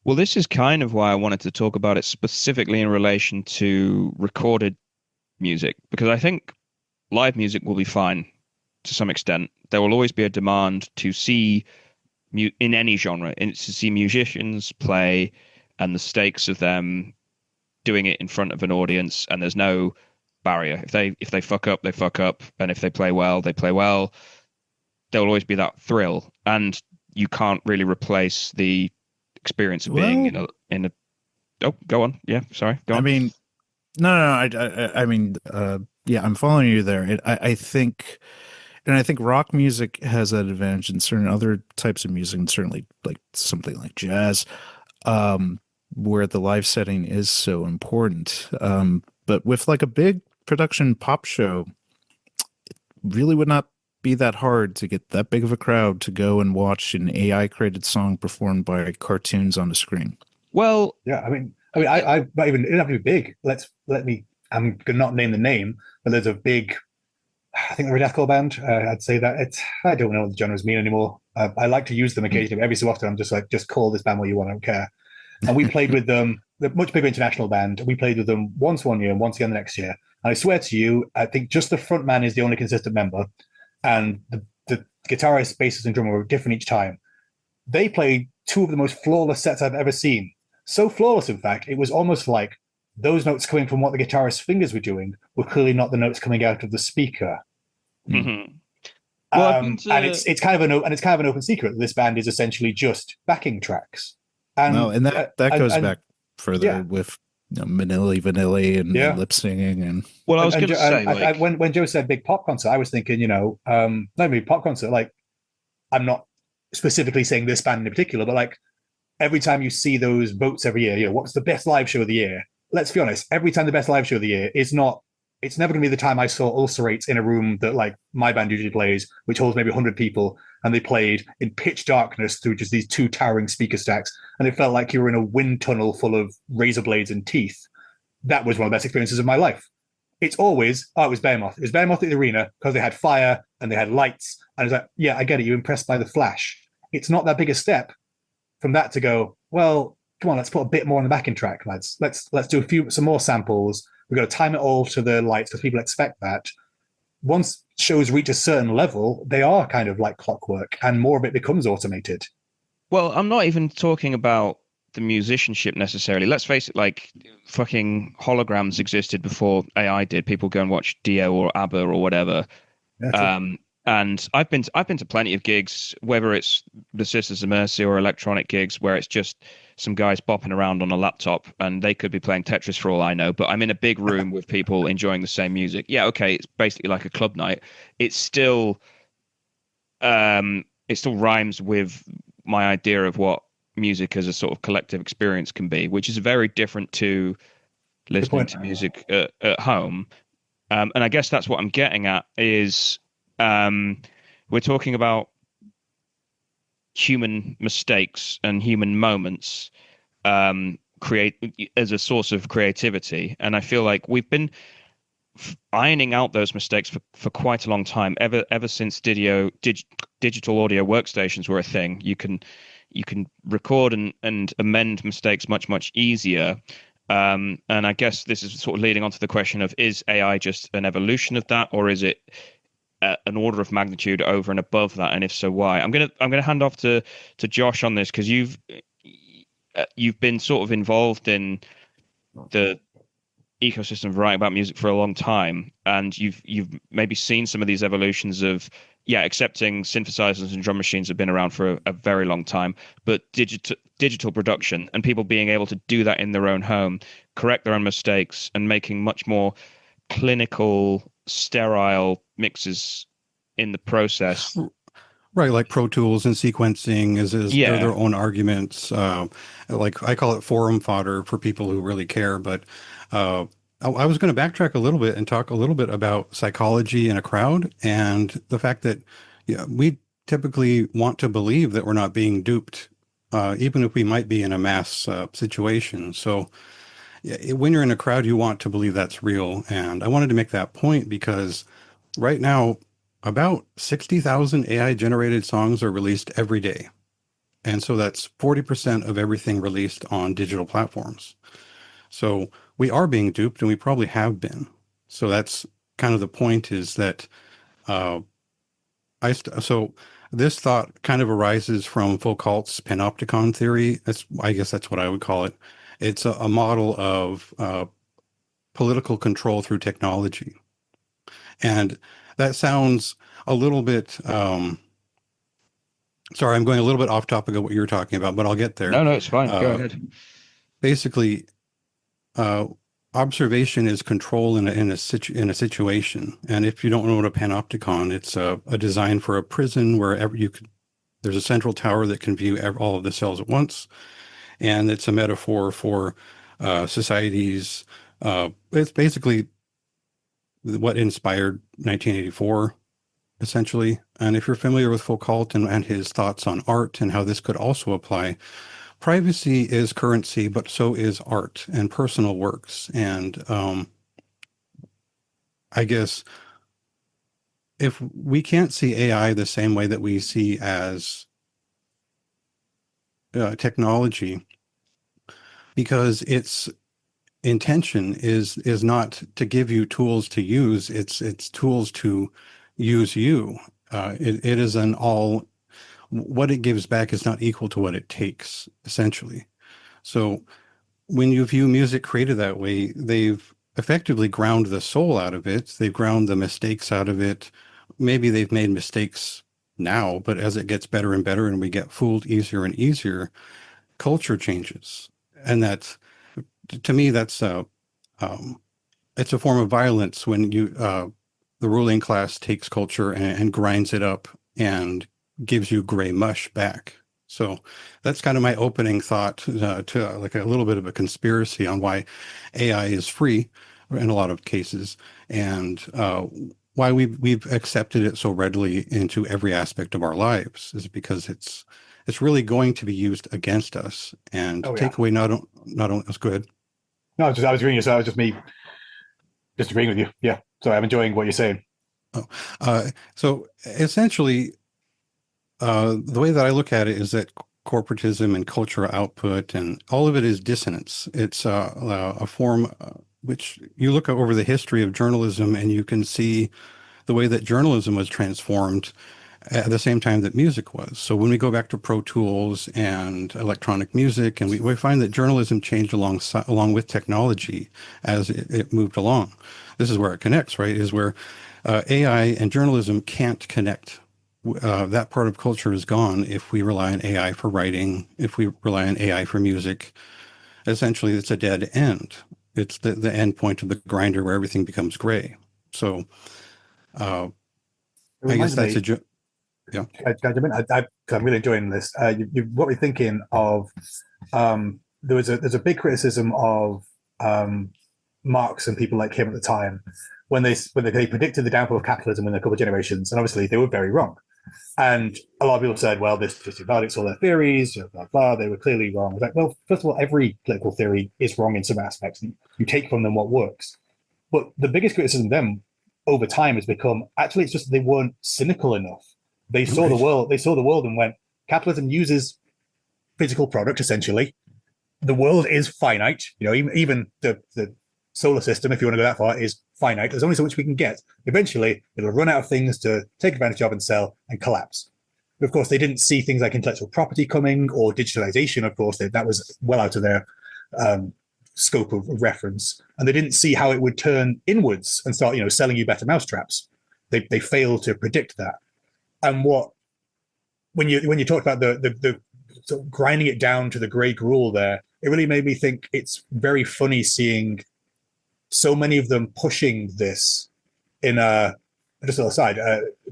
Well, this is kind of why I wanted to talk about it specifically in relation to recorded music, because I think live music will be fine to some extent. There will always be a demand to see in any genre, and to see musicians play, and the stakes of them doing it in front of an audience, and there's no barrier. If they fuck up, they fuck up, and if they play well, they play well. There will always be that thrill, and you can't really replace the experience of being in a. Oh, go on. Yeah, sorry. Go on. I mean, no. I mean, yeah, I'm following you there. I think. And I think rock music has that advantage in certain other types of music, and certainly like something like jazz, where the live setting is so important. But with like a big production pop show, it really would not be that hard to get that big of a crowd to go and watch an AI created song performed by cartoons on the screen. Well, yeah, I mean, I not even, it doesn't have to be big. I'm gonna not name the name, but there's a big, I think they're a deathcore band. I'd say that I don't know what the genres mean anymore. I like to use them occasionally. Every so often, I'm just like, just call this band what you want. I don't care. And we played with them. They're a much bigger international band. We played with them once one year and once again the next year. And I swear to you, I think just the front man is the only consistent member, and the guitarist, bassist, and drummer were different each time. They played two of the most flawless sets I've ever seen. So flawless, in fact, it was almost like those notes coming from what the guitarist's fingers were doing were clearly not the notes coming out of the speaker. Mm-hmm. And it's kind of an open secret that this band is essentially just backing tracks. And that goes back further with Manili Vanilli and Yeah. lip singing and Well, I was going to say, when Joe said big pop concert, I was thinking, not big pop concert. Like, I'm not specifically saying this band in particular, but like every time you see those votes every year, what's the best live show of the year? Let's be honest, every time the best live show of the year is not. It's never going to be the time I saw Ulcerates in a room that like my band usually plays, which holds maybe 100 people, and they played in pitch darkness through just these two towering speaker stacks, and it felt like you were in a wind tunnel full of razor blades and teeth. That was one of the best experiences of my life. It's always, it was Behemoth. It was Behemoth at the arena because they had fire and they had lights. And it's like, yeah, I get it. You're impressed by the flash. It's not that big a step from that to go, well, come on, let's put a bit more on the backing track, lads. Let's do some more samples. We've got to time it all to the lights because people expect that. Once shows reach a certain level, they are kind of like clockwork, and more of it becomes automated. well, I'm not even talking about the musicianship necessarily. Let's face it, like fucking holograms existed before AI did. People go and watch Dio or ABBA or whatever. Yeah, And I've been to plenty of gigs, whether it's the Sisters of Mercy or electronic gigs, where it's just some guys bopping around on a laptop, and they could be playing Tetris for all I know. But I'm in a big room with people enjoying the same music. Yeah, okay, it's basically like a club night. It's still, it still rhymes with my idea of what music as a sort of collective experience can be, which is very different to listening to music at home. And I guess that's what I'm getting at is we're talking about human mistakes and human moments create as a source of creativity. And I feel like we've been ironing out those mistakes for quite a long time, ever since digital audio workstations were a thing. You can record and amend mistakes much easier. And I guess this is sort of leading on to the question of, is AI just an evolution of that, or is it an order of magnitude over and above that? And if so, why? I'm gonna hand off to Josh on this, because you've been sort of involved in the ecosystem of writing about music for a long time, and you've maybe seen some of these evolutions of, yeah, accepting synthesizers and drum machines have been around for a very long time, but digital production and people being able to do that in their own home, correct their own mistakes, and making much more clinical, sterile mixes in the process. Right, like Pro Tools and sequencing they're Yeah. their own arguments. Like I call it forum fodder for people who really care. But I was going to backtrack a little bit and talk a little bit about psychology in a crowd, and the fact that we typically want to believe that we're not being duped, even if we might be in a mass situation. So when you're in a crowd, you want to believe that's real. And I wanted to make that point because right now, about 60,000 AI generated songs are released every day. And so that's 40% of everything released on digital platforms. So we are being duped, and we probably have been. So that's kind of the point, is that so this thought kind of arises from Foucault's panopticon theory. I guess that's what I would call it. It's a model of political control through technology. And that sounds a little bit, sorry, I'm going a little bit off topic of what you were talking about, but I'll get there. No, it's fine. Go ahead. Basically, observation is control in a situation. And if you don't know what a panopticon, it's a design for a prison where there's a central tower that can view all of the cells at once. And it's a metaphor for societies. It's basically what inspired 1984, essentially. And if you're familiar with Foucault and his thoughts on art and how this could also apply, privacy is currency, but so is art and personal works. And I guess if we can't see AI the same way that we see as technology, because its intention is not to give you tools to use, it's tools to use you. It is what it gives back is not equal to what it takes, essentially. So when you view music created that way, they've effectively ground the soul out of it. They've ground the mistakes out of it. Maybe they've made mistakes now, but as it gets better and better and we get fooled easier and easier, culture changes. And that's to me, that's it's a form of violence when the ruling class takes culture and grinds it up and gives you gray mush back. So that's kind of my opening thought to like a little bit of a conspiracy on why AI is free in a lot of cases, and why we've accepted it so readily into every aspect of our lives is because it's really going to be used against us. And take away not only that's good. No, I was agreeing. So that was just me disagreeing with you. Yeah. So I'm enjoying what you're saying. So essentially, the way that I look at it is that corporatism and cultural output and all of it is dissonance. It's a form which you look over the history of journalism and you can see the way that journalism was transformed at the same time that music was. So when we go back to Pro Tools and electronic music, and we find that journalism changed along with technology as it moved along. This is where it connects, right? Is where AI and journalism can't connect. That part of culture is gone if we rely on AI for writing, if we rely on AI for music. Essentially, it's a dead end. It's the end point of the grinder where everything becomes gray. So I guess that's yeah. I'm really enjoying this. You got me thinking of there's a big criticism of Marx and people like him at the time when they predicted the downfall of capitalism in a couple of generations, and obviously they were very wrong. And a lot of people said, well, this just invalidates all their theories, blah, blah, they were clearly wrong. I was like, well, first of all, every political theory is wrong in some aspects. You take from them what works. But the biggest criticism of them over time has become, actually, it's just they weren't cynical enough. They saw the world and went, capitalism uses physical product, essentially. The world is finite. Even the solar system, if you want to go that far, is finite. There's only so much we can get. Eventually, it'll run out of things to take advantage of and sell and collapse. But of course, they didn't see things like intellectual property coming or digitalization. Of course, that was well out of their scope of reference. And they didn't see how it would turn inwards and start, selling you better mousetraps. They failed to predict that. And when you talked about the sort of grinding it down to the gray gruel there, it really made me think it's very funny seeing so many of them pushing this in just an aside,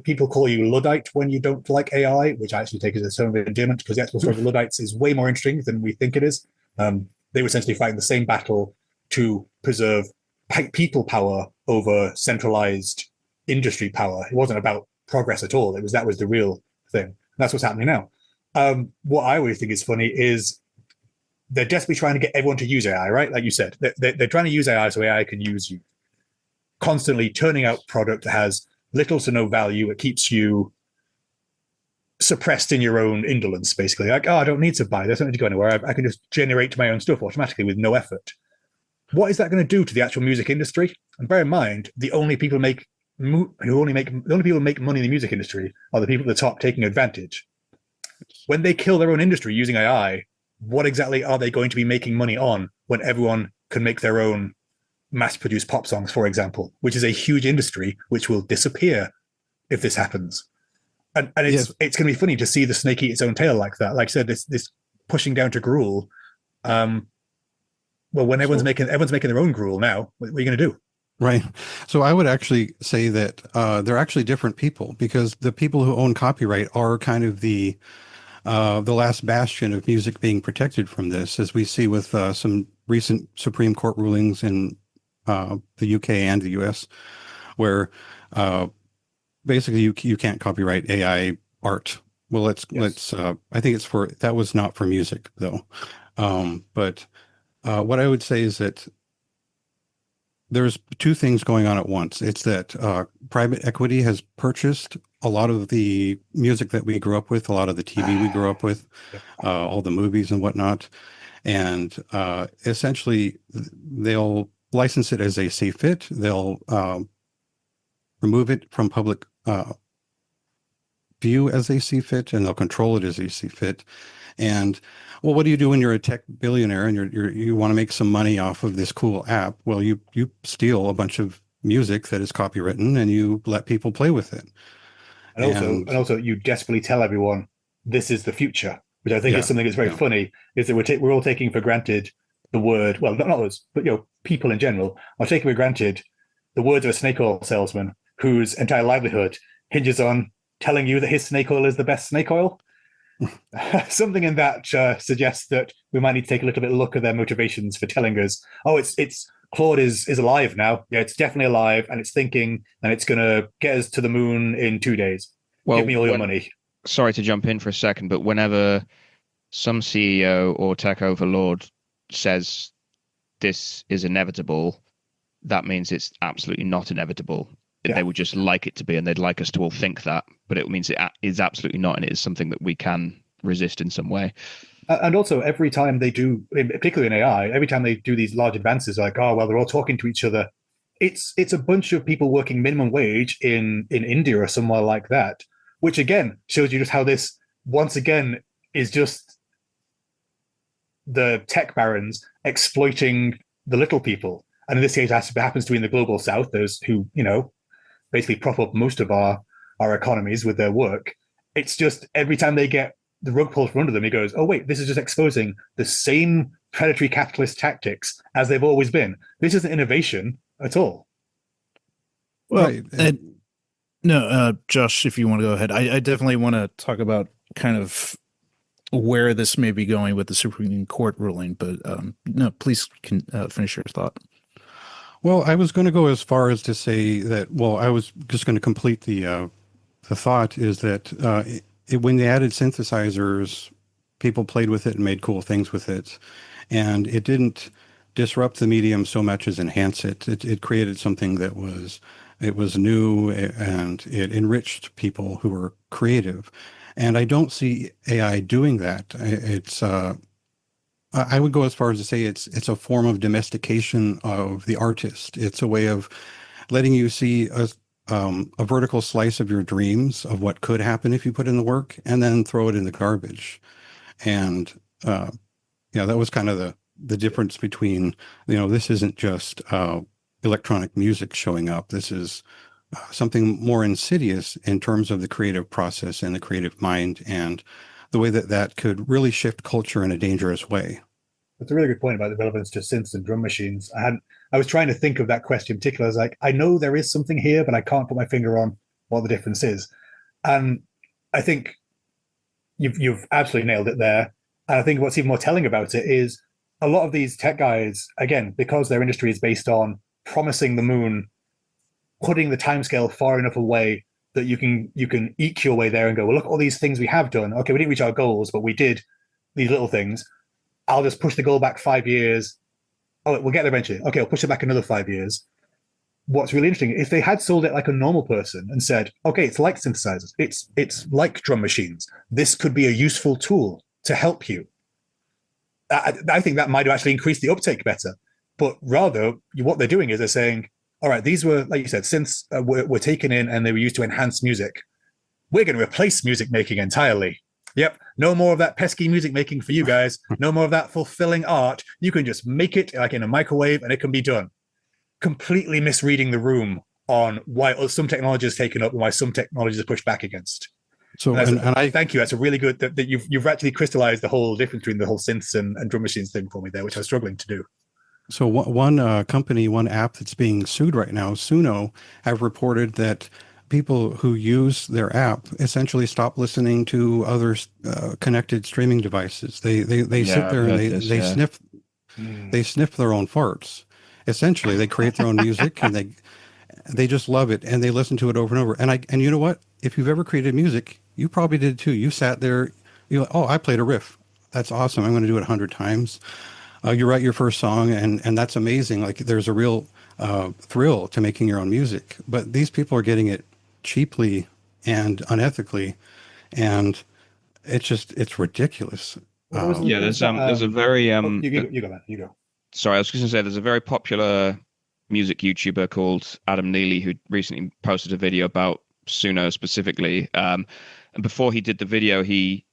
people call you Luddite when you don't like AI, which I actually take as a term of endearment because the actual story of Luddites is way more interesting than we think it is. They were essentially fighting the same battle to preserve people power over centralized industry power. It wasn't about progress at all. That was the real thing. And that's what's happening now. What I always think is funny is they're desperately trying to get everyone to use AI, right? Like you said, they're trying to use AI so AI can use you. Constantly turning out product that has little to no value. It keeps you suppressed in your own indolence, basically. Like, I don't need to buy. There's nothing to go anywhere. I can just generate my own stuff automatically with no effort. What is that going to do to the actual music industry? And bear in mind, the only people who make money in the music industry are the people at the top taking advantage. When they kill their own industry using AI, what exactly are they going to be making money on when everyone can make their own mass-produced pop songs, for example, which is a huge industry which will disappear if this happens. And it's going to be funny to see the snake eat its own tail like that. Like I said, this pushing down to gruel. Well, when everyone's making their own gruel now, what are you going to do? Right. So I would actually say that they're actually different people, because the people who own copyright are kind of the last bastion of music being protected from this, as we see with some recent Supreme Court rulings in the UK and the US, where basically you can't copyright AI art. Well, let's I think that was not for music though. But what I would say is that there's two things going on at once. It's that private equity has purchased a lot of the music that we grew up with, a lot of the TV we grew up with, all the movies and whatnot. And essentially they'll license it as they see fit. They'll remove it from public view as they see fit, and they'll control it as they see fit. And well, what do you do when you're a tech billionaire and you want to make some money off of this cool app? Well, you steal a bunch of music that is copywritten and you let people play with it. And also you desperately tell everyone this is the future, which I think is something that's very funny, is that we're all taking for granted the word, well, not us, but people in general are taking for granted the words of a snake oil salesman whose entire livelihood hinges on telling you that his snake oil is the best snake oil. Something in that suggests that we might need to take a little bit of a look at their motivations for telling us, oh, it's Claude is alive now. Yeah, it's definitely alive, and it's thinking, and it's going to get us to the moon in 2 days. Well, give me all your money. Sorry to jump in for a second, but whenever some CEO or tech overlord says this is inevitable, that means it's absolutely not inevitable. Yeah. They would just like it to be, and they'd like us to all think that, but it means it is absolutely not, and it is something that we can resist in some way. And also, every time they do, particularly in AI, every time they do these large advances, like, oh, well, they're all talking to each other. It's a bunch of people working minimum wage in India or somewhere like that, which again shows you just how this, once again, is just the tech barons exploiting the little people. And in this case, it happens to be in the global south, those who, basically prop up most of our economies with their work. It's just every time they get the rug pulled from under them, he goes, oh, wait, this is just exposing the same predatory capitalist tactics as they've always been. This isn't innovation at all. Well, right. No, Josh, if you want to go ahead, I definitely want to talk about kind of where this may be going with the Supreme Court ruling, but no, please finish your thought. Well, I was going to go as far as to say that, well, I was just going to complete the thought is that when they added synthesizers, people played with it and made cool things with it. And it didn't disrupt the medium so much as enhance it. It created something that was new, and it enriched people who were creative. And I don't see AI doing that. It's I would go as far as to say it's a form of domestication of the artist. It's a way of letting you see a vertical slice of your dreams of what could happen if you put in the work, and then throw it in the garbage. And that was kind of the difference between, this isn't just electronic music showing up. This is something more insidious in terms of the creative process and the creative mind, and the way that could really shift culture in a dangerous way. That's a really good point about the relevance to synths and drum machines. I was trying to think of that question in particular. I was like, I know there is something here, but I can't put my finger on what the difference is. And I think you've absolutely nailed it there. And I think what's even more telling about it is a lot of these tech guys, again, because their industry is based on promising the moon, putting the timescale far enough away that you can eke your way there and go, well, look at all these things we have done. Okay, we didn't reach our goals, but we did these little things. I'll just push the goal back 5 years. Oh, we'll get there eventually. Okay, I'll push it back another 5 years. What's really interesting, if they had sold it like a normal person and said, okay, it's like synthesizers, it's like drum machines, this could be a useful tool to help you, I think that might have actually increased the uptake better. But rather, what they're doing is they're saying, all right, these were, like you said, synths were taken in and they were used to enhance music. We're going to replace music making entirely. Yep, no more of that pesky music making for you guys. No more of that fulfilling art. You can just make it like in a microwave and it can be done. Completely misreading the room on why some technology is taken up and why some technologies are pushed back against. So, and I thank you. That's a really good that you've actually crystallized the whole difference between the whole synths and drum machines thing for me there, which I was struggling to do. So one company, one app that's being sued right now, Suno, have reported that people who use their app essentially stop listening to other connected streaming devices. They sit there and they sniff their own farts. Essentially, they create their own music and they just love it and they listen to it over and over. And you know what? If you've ever created music, you probably did too. You sat there, I played a riff. That's awesome. I'm going to do it 100 times. You write your first song and that's amazing. Like there's a real thrill to making your own music. But these people are getting it cheaply and unethically, and it's ridiculous. There's a very you go, man. You go. Sorry, I was just going to say there's a very popular music YouTuber called Adam Neely who recently posted a video about Suno specifically. And before he did the video, he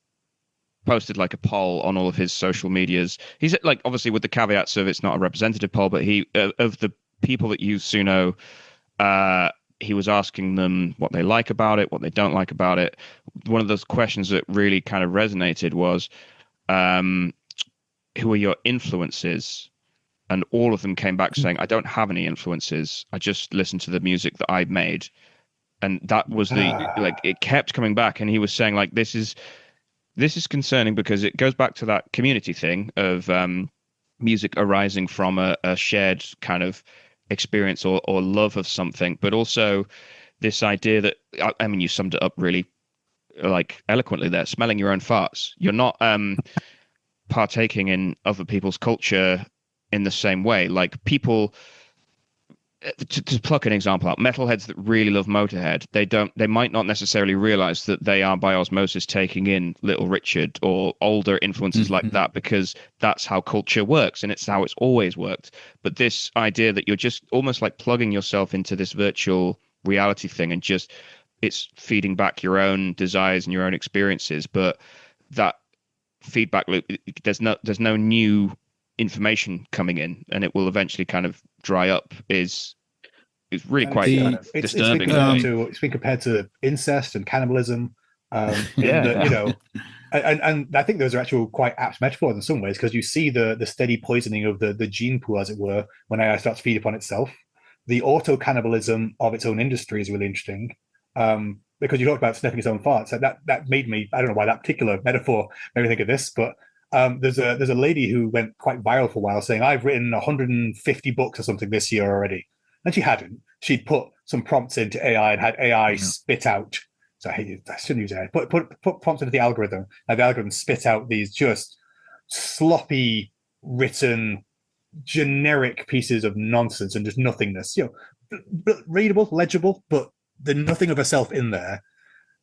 posted like a poll on all of his social medias. He's like, obviously with the caveats of it's not a representative poll, but he of the people that use Suno, he was asking them what they like about it, what they don't like about it. One of those questions that really kind of resonated was, who are your influences? And all of them came back saying, I don't have any influences. I just listen to the music that I made. And that was it kept coming back. And he was saying, like, this is concerning because it goes back to that community thing of music arising from a shared kind of experience or love of something, but also this idea that, I mean, you summed it up really like eloquently there, smelling your own farts. You're not partaking in other people's culture in the same way. Like, people, to pluck an example out, metalheads that really love Motorhead, they might not necessarily realize that they are by osmosis taking in Little Richard or older influences like that, because that's how culture works and it's how it's always worked. But this idea that you're just almost like plugging yourself into this virtual reality thing and just it's feeding back your own desires and your own experiences, but that feedback loop, there's no new information coming in, and it will eventually kind of dry up. Is really quite disturbing. It's been compared to incest and cannibalism. And I think those are actual quite apt metaphors in some ways, because you see the steady poisoning of the gene pool, as it were, when AI starts to feed upon itself. The auto cannibalism of its own industry is really interesting. Because you talked about sniffing its own farts. That made me, I don't know why that particular metaphor made me think of this, but there's a lady who went quite viral for a while saying, I've written 150 books or something this year already. And she hadn't. She'd put some prompts into AI and had AI spit out. So I shouldn't use AI. Put prompts into the algorithm, and the algorithm spit out these just sloppy, written, generic pieces of nonsense and just nothingness. Readable, legible, but there's nothing of herself in there.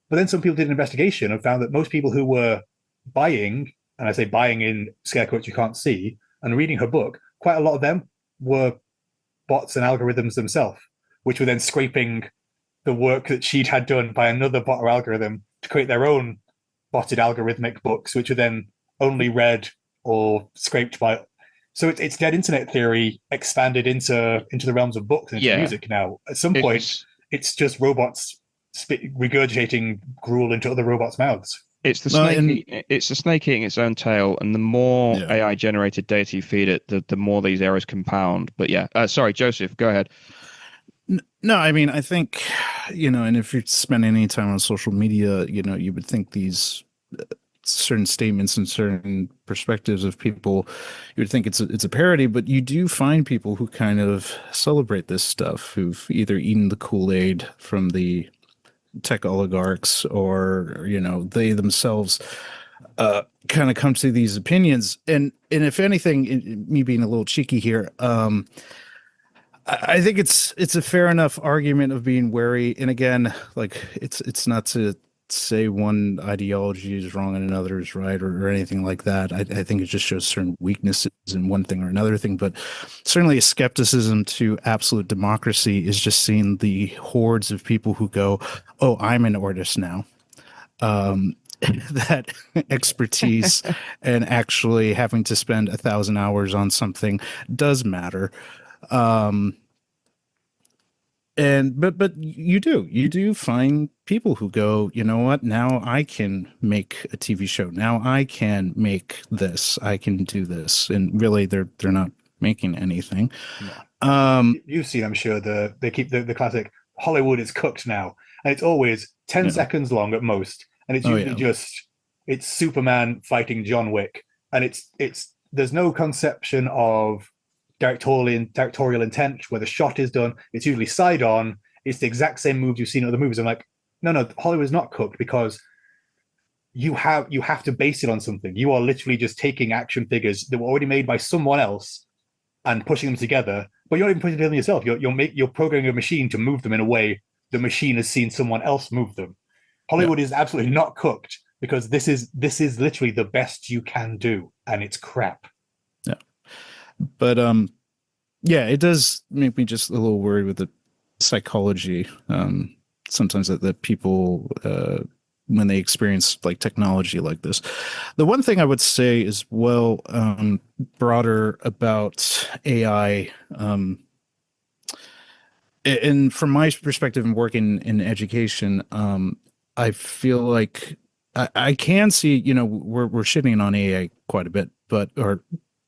But then some people did an investigation and found that most people who were buying, and I say buying in scare quotes you can't see, and reading her book, quite a lot of them were bots and algorithms themselves, which were then scraping the work that she'd had done by another bot or algorithm to create their own botted algorithmic books, which were then only read or scraped by. So it's dead internet theory expanded into the realms of books and into music now. At some point, it's just robots regurgitating gruel into other robots' mouths. It's the snake eating its own tail, and the more AI generated data you feed it, the more these errors compound. But sorry, Joseph, go ahead. No, I mean, I think, and if you spend any time on social media, you would think these certain statements and certain perspectives of people, you would think it's a parody, but you do find people who kind of celebrate this stuff, who've either eaten the Kool-Aid from the tech oligarchs, or they themselves kind of come to these opinions. And if anything, me being a little cheeky here, I think it's a fair enough argument of being wary. And again, like, it's not to say one ideology is wrong and another is right, or anything like that. I think it just shows certain weaknesses in one thing or another thing. But certainly a skepticism to absolute democracy is just seeing the hordes of people who go, oh, I'm an artist now. That expertise and actually having to spend 1,000 hours on something does matter. But you do find people who go, you know what, now I can make a TV show. Now I can make this. I can do this. And really they're not making anything. You've seen, I'm sure, they keep the classic Hollywood is cooked now. And it's always 10 seconds long at most. And it's usually it's Superman fighting John Wick. And it's there's no conception of directorial intent where the shot is done. It's usually side on. It's the exact same moves you've seen in other movies. I'm like, no, Hollywood is not cooked, because you have to base it on something. You are literally just taking action figures that were already made by someone else and pushing them together. But you're not even putting them yourself. You're programming a machine to move them in a way the machine has seen someone else move them. Hollywood is absolutely not cooked, because this is literally the best you can do, and it's crap. Yeah. But it does make me just a little worried with the psychology. Sometimes that people when they experience like technology like this. The one thing I would say is, well, broader about AI, and from my perspective and working in education, I feel like I can see, we're shitting on AI quite a bit, or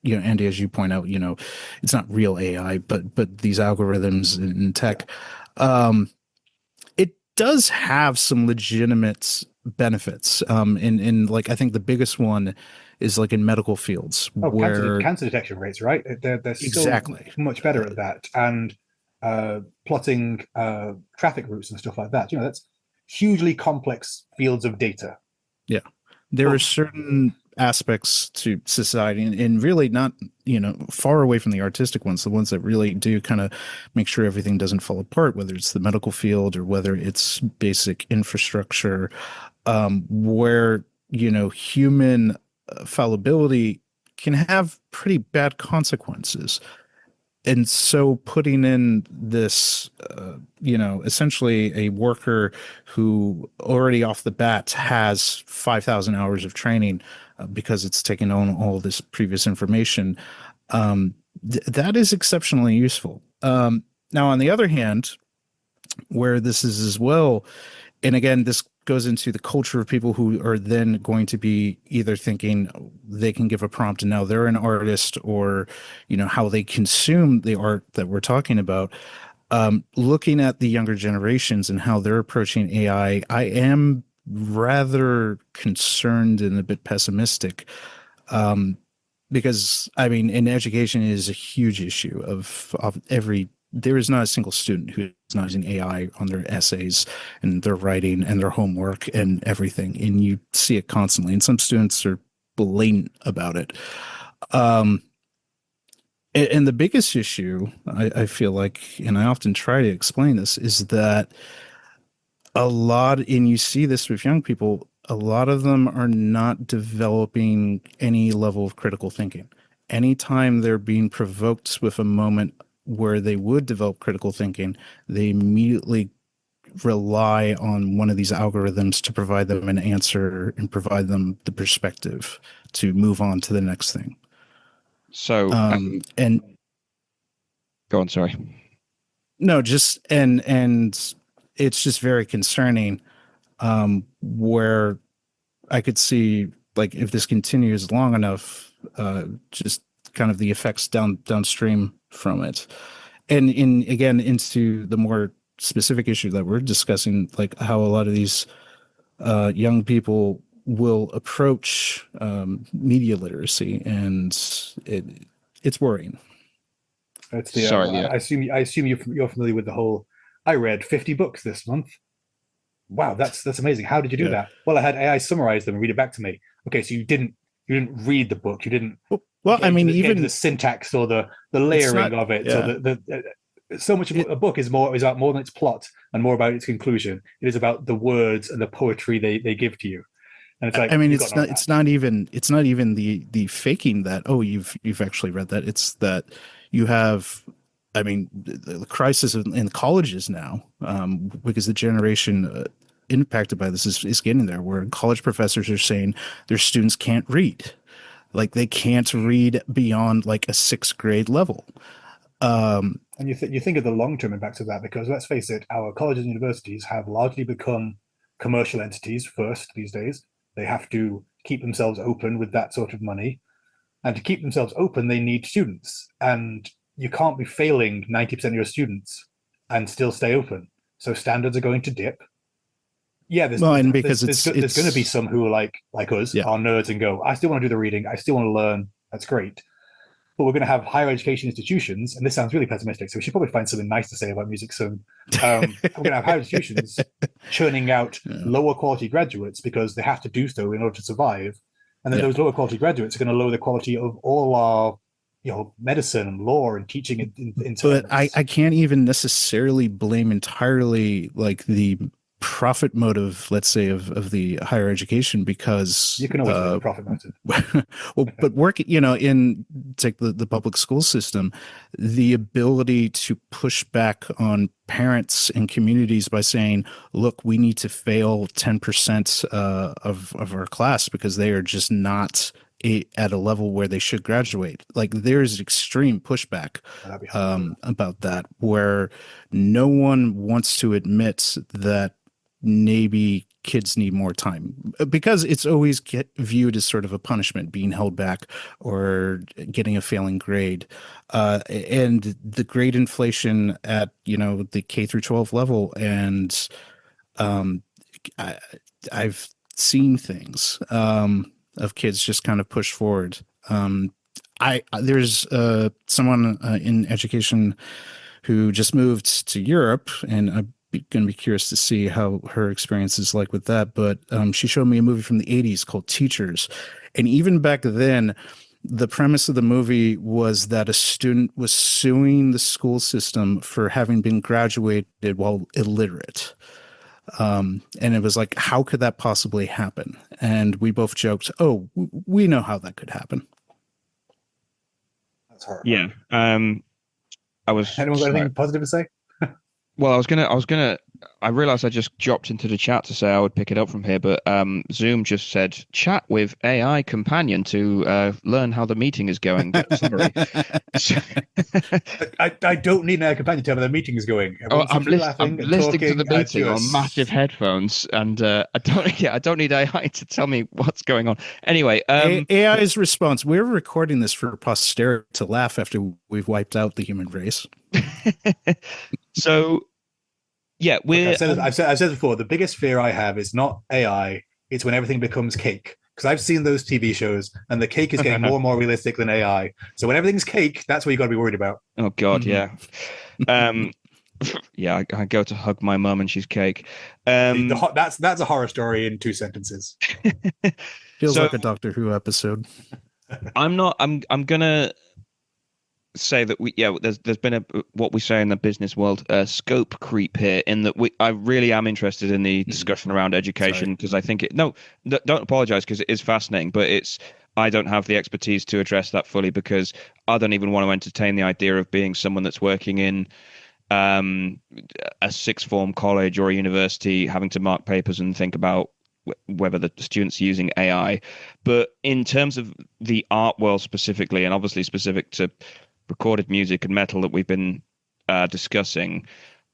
Andy, as you point out, it's not real AI, but these algorithms in tech, it does have some legitimate benefits. In like, I think the biggest one is like in medical fields Oh, where cancer detection rates, right? They're so exactly much better at that, and plotting traffic routes and stuff like that. That's hugely complex fields of data. Yeah. There Oh. are certain aspects to society and really not, far away from the artistic ones, the ones that really do kind of make sure everything doesn't fall apart, whether it's the medical field or whether it's basic infrastructure, where, human fallibility can have pretty bad consequences. And so putting in this, essentially a worker who already off the bat has 5,000 hours of training because it's taken on all this previous information, that is exceptionally useful. Now, on the other hand, where this is as well, and again, this goes into the culture of people who are then going to be either thinking they can give a prompt and now they're an artist, or how they consume the art that we're talking about. Looking at the younger generations and how they're approaching AI, I am rather concerned and a bit pessimistic, because I mean, in education is a huge issue of every. There is not a single student who is not using AI on their essays and their writing and their homework and everything. And you see it constantly. And some students are blatant about it. And the biggest issue, I feel like, and I often try to explain this, is that and you see this with young people, a lot of them are not developing any level of critical thinking. Anytime they're being provoked with a moment where they would develop critical thinking, they immediately rely on one of these algorithms to provide them an answer and provide them the perspective to move on to the next thing. So, and go on, sorry. No, just and it's just very concerning, where I could see, like, if this continues long enough, just kind of the effects downstream from it. And again, into the more specific issue that we're discussing, like how a lot of these young people will approach media literacy, and it's worrying. It's the Sorry, yeah. I assume you're familiar with the whole. I read 50 books this month. Wow, that's amazing. How did you do that? Well, I had AI summarize them and read it back to me. Okay, so you didn't read the book. You didn't. Well, I mean, get even into the syntax or the layering of it. Yeah. So so much of a book is about more than its plot and more about its conclusion. It is about the words and the poetry they give to you. And it's like, I mean, it's not even the faking that, oh, you've actually read that. It's that you have, I mean, the crisis in colleges now, because the generation impacted by this is getting there, where college professors are saying their students can't read. Like, they can't read beyond like a 6th grade level. And you think of the long-term impacts of that, because let's face it, our colleges and universities have largely become commercial entities first these days. They have to keep themselves open with that sort of money. And to keep themselves open, they need students. And you can't be failing 90% of your students and still stay open. So standards are going to dip. Yeah, there's going to be some who are like us, are nerds and go, I still want to do the reading, I still want to learn. That's great. But we're going to have higher education institutions, and this sounds really pessimistic, so we should probably find something nice to say about music soon. We're going to have higher institutions churning out lower quality graduates because they have to do so in order to survive. And then those lower quality graduates are going to lower the quality of all our medicine and law and teaching in But I can't even necessarily blame entirely like the profit motive, let's say, of the higher education, because you can always blame the profit motive. Well, but in like the public school system, the ability to push back on parents and communities by saying, look, we need to fail 10% of our class because they are just not at a level where they should graduate. Like, there's extreme pushback about that, where no one wants to admit that maybe kids need more time, because it's always viewed as sort of a punishment, being held back or getting a failing grade. And the grade inflation at, the K through 12 level. And I've seen things of kids just kind of push forward. There's someone in education who just moved to Europe, and I'm going to be curious to see how her experience is like with that. But she showed me a movie from the 80s called Teachers. And even back then, the premise of the movie was that a student was suing the school system for having been graduated while illiterate. And it was like, how could that possibly happen? And we both joked, oh, we know how that could happen. That's hard. Yeah. I was. Anyone got anything positive to say? Well, I realized I just dropped into the chat to say I would pick it up from here, but Zoom just said chat with AI companion to learn how the meeting is going. Summary. I don't need an AI companion to tell me the meeting is going. I'm listening to the meeting on massive headphones, and I don't need AI to tell me what's going on. Anyway, AI's response: we're recording this for posterity to laugh after we've wiped out the human race. So. Yeah, I've said before, the biggest fear I have is not AI, it's when everything becomes cake. Because I've seen those TV shows, and the cake is getting more and more realistic than AI. So when everything's cake, that's what you got to be worried about. Oh God, yeah. Yeah, I go to hug my mum and she's cake. That's a horror story in 2 sentences. Feels like a Doctor Who episode. I'm gonna say that there's been what we say in the business world, scope creep here, in that I really am interested in the discussion around education, because I think don't apologize, because it is fascinating, but I don't have the expertise to address that fully, because I don't even want to entertain the idea of being someone that's working in a sixth form college or a university, having to mark papers and think about whether the students are using AI. But in terms of the art world specifically, and obviously specific to recorded music and metal that we've been discussing,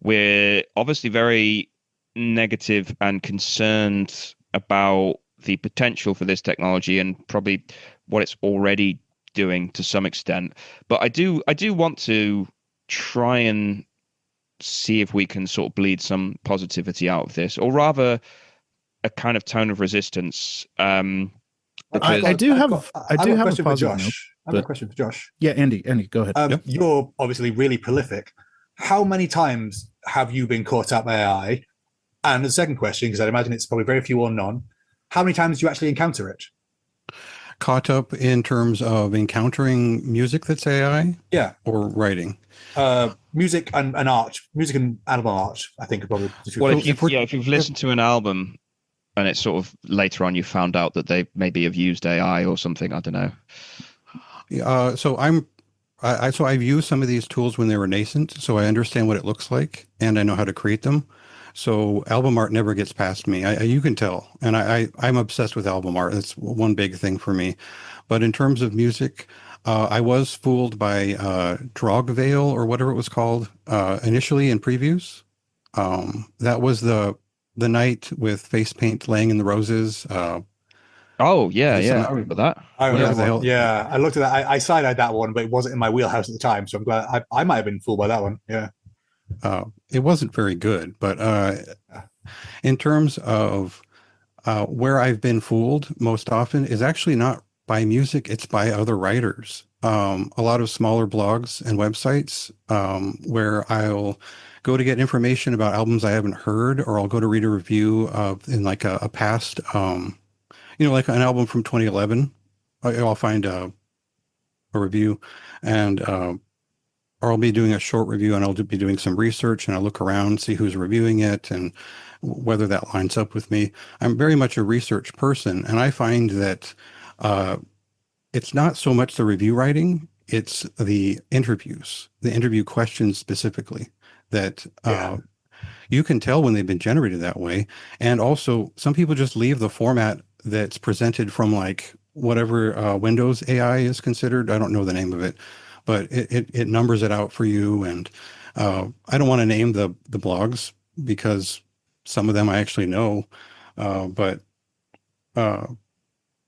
we're obviously very negative and concerned about the potential for this technology and probably what it's already doing to some extent. But I do want to try and see if we can sort of bleed some positivity out of this, or rather a kind of tone of resistance. I do have a question for Josh. I have a question for Josh. Yeah, Andy, go ahead. You're obviously really prolific. How many times have you been caught up by AI? And the second question, because I'd imagine it's probably very few or none, how many times do you actually encounter it? Caught up in terms of encountering music that's AI? Yeah. Or writing? Music and art. Music and album art, I think, are probably the two. Well, if you've listened to an album and it's sort of later on you found out that they maybe have used AI or something, I don't know. So I've used some of these tools when they were nascent, so I understand what it looks like and I know how to create them. So album art never gets past me. You can tell, and I'm obsessed with album art. That's one big thing for me. But in terms of music, I was fooled by Drogveil or whatever it was called initially in previews. That was the night with face paint laying in the roses. Oh yeah, I remember that. I remember. Yeah, I looked at that. I side-eyed that one, but it wasn't in my wheelhouse at the time. So I'm glad I might have been fooled by that one. Yeah. It wasn't very good, but in terms of where I've been fooled most often is actually not by music, it's by other writers. A lot of smaller blogs and websites where I'll go to get information about albums I haven't heard, or I'll go to read a review of in like a past, like an album from 2011. I'll find a review, and or I'll be doing a short review, and I'll be doing some research, and I'll look around, see who's reviewing it and whether that lines up with me. I'm very much a research person, and I find that it's not so much the review writing, it's the interviews, the interview questions specifically that you can tell when they've been generated that way. And also some people just leave the format that's presented from like whatever Windows AI is considered. I don't know the name of it, but it numbers it out for you. And I don't want to name the blogs because some of them I actually know, But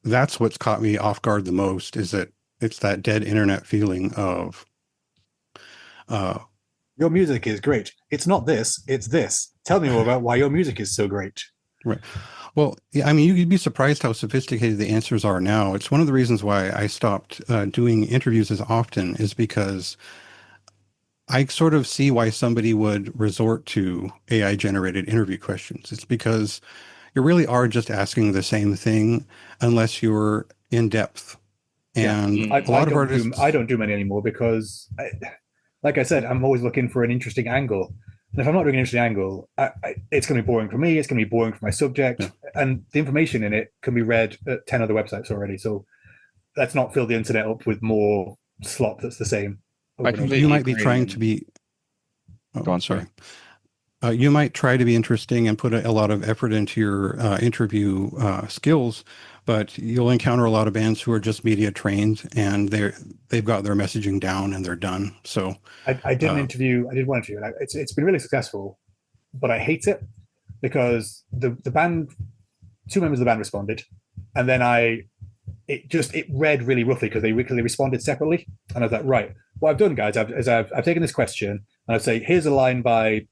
that's what's caught me off guard the most, is that it's that dead internet feeling of Your music is great. It's not this, it's this. Tell me more about why your music is so great. right. Well, yeah, I mean, you'd be surprised how sophisticated the answers are now. It's one of the reasons why I stopped doing interviews as often, is because I sort of see why somebody would resort to AI generated interview questions. It's because you really are just asking the same thing unless you're in depth. And I, a lot of artists, I don't do many anymore because, like I said, I'm always looking for an interesting angle. And if I'm not doing an interesting angle, it's going to be boring for me. It's going to be boring for my subject. Yeah. And the information in it can be read at 10 other websites already. So let's not fill the internet up with more slop that's the same. You might be trying to be. Oh, Go on, sorry. You might try to be interesting and put a lot of effort into your interview skills, but you'll encounter a lot of bands who are just media trained, and they've got their messaging down and they're done. So I did an interview. I did one interview, and it's been really successful, but I hate it because the band, two members of the band responded, and then it read really roughly because they responded separately, and I was like, right, what I've done, guys, I've taken this question and I'd say, here's a line by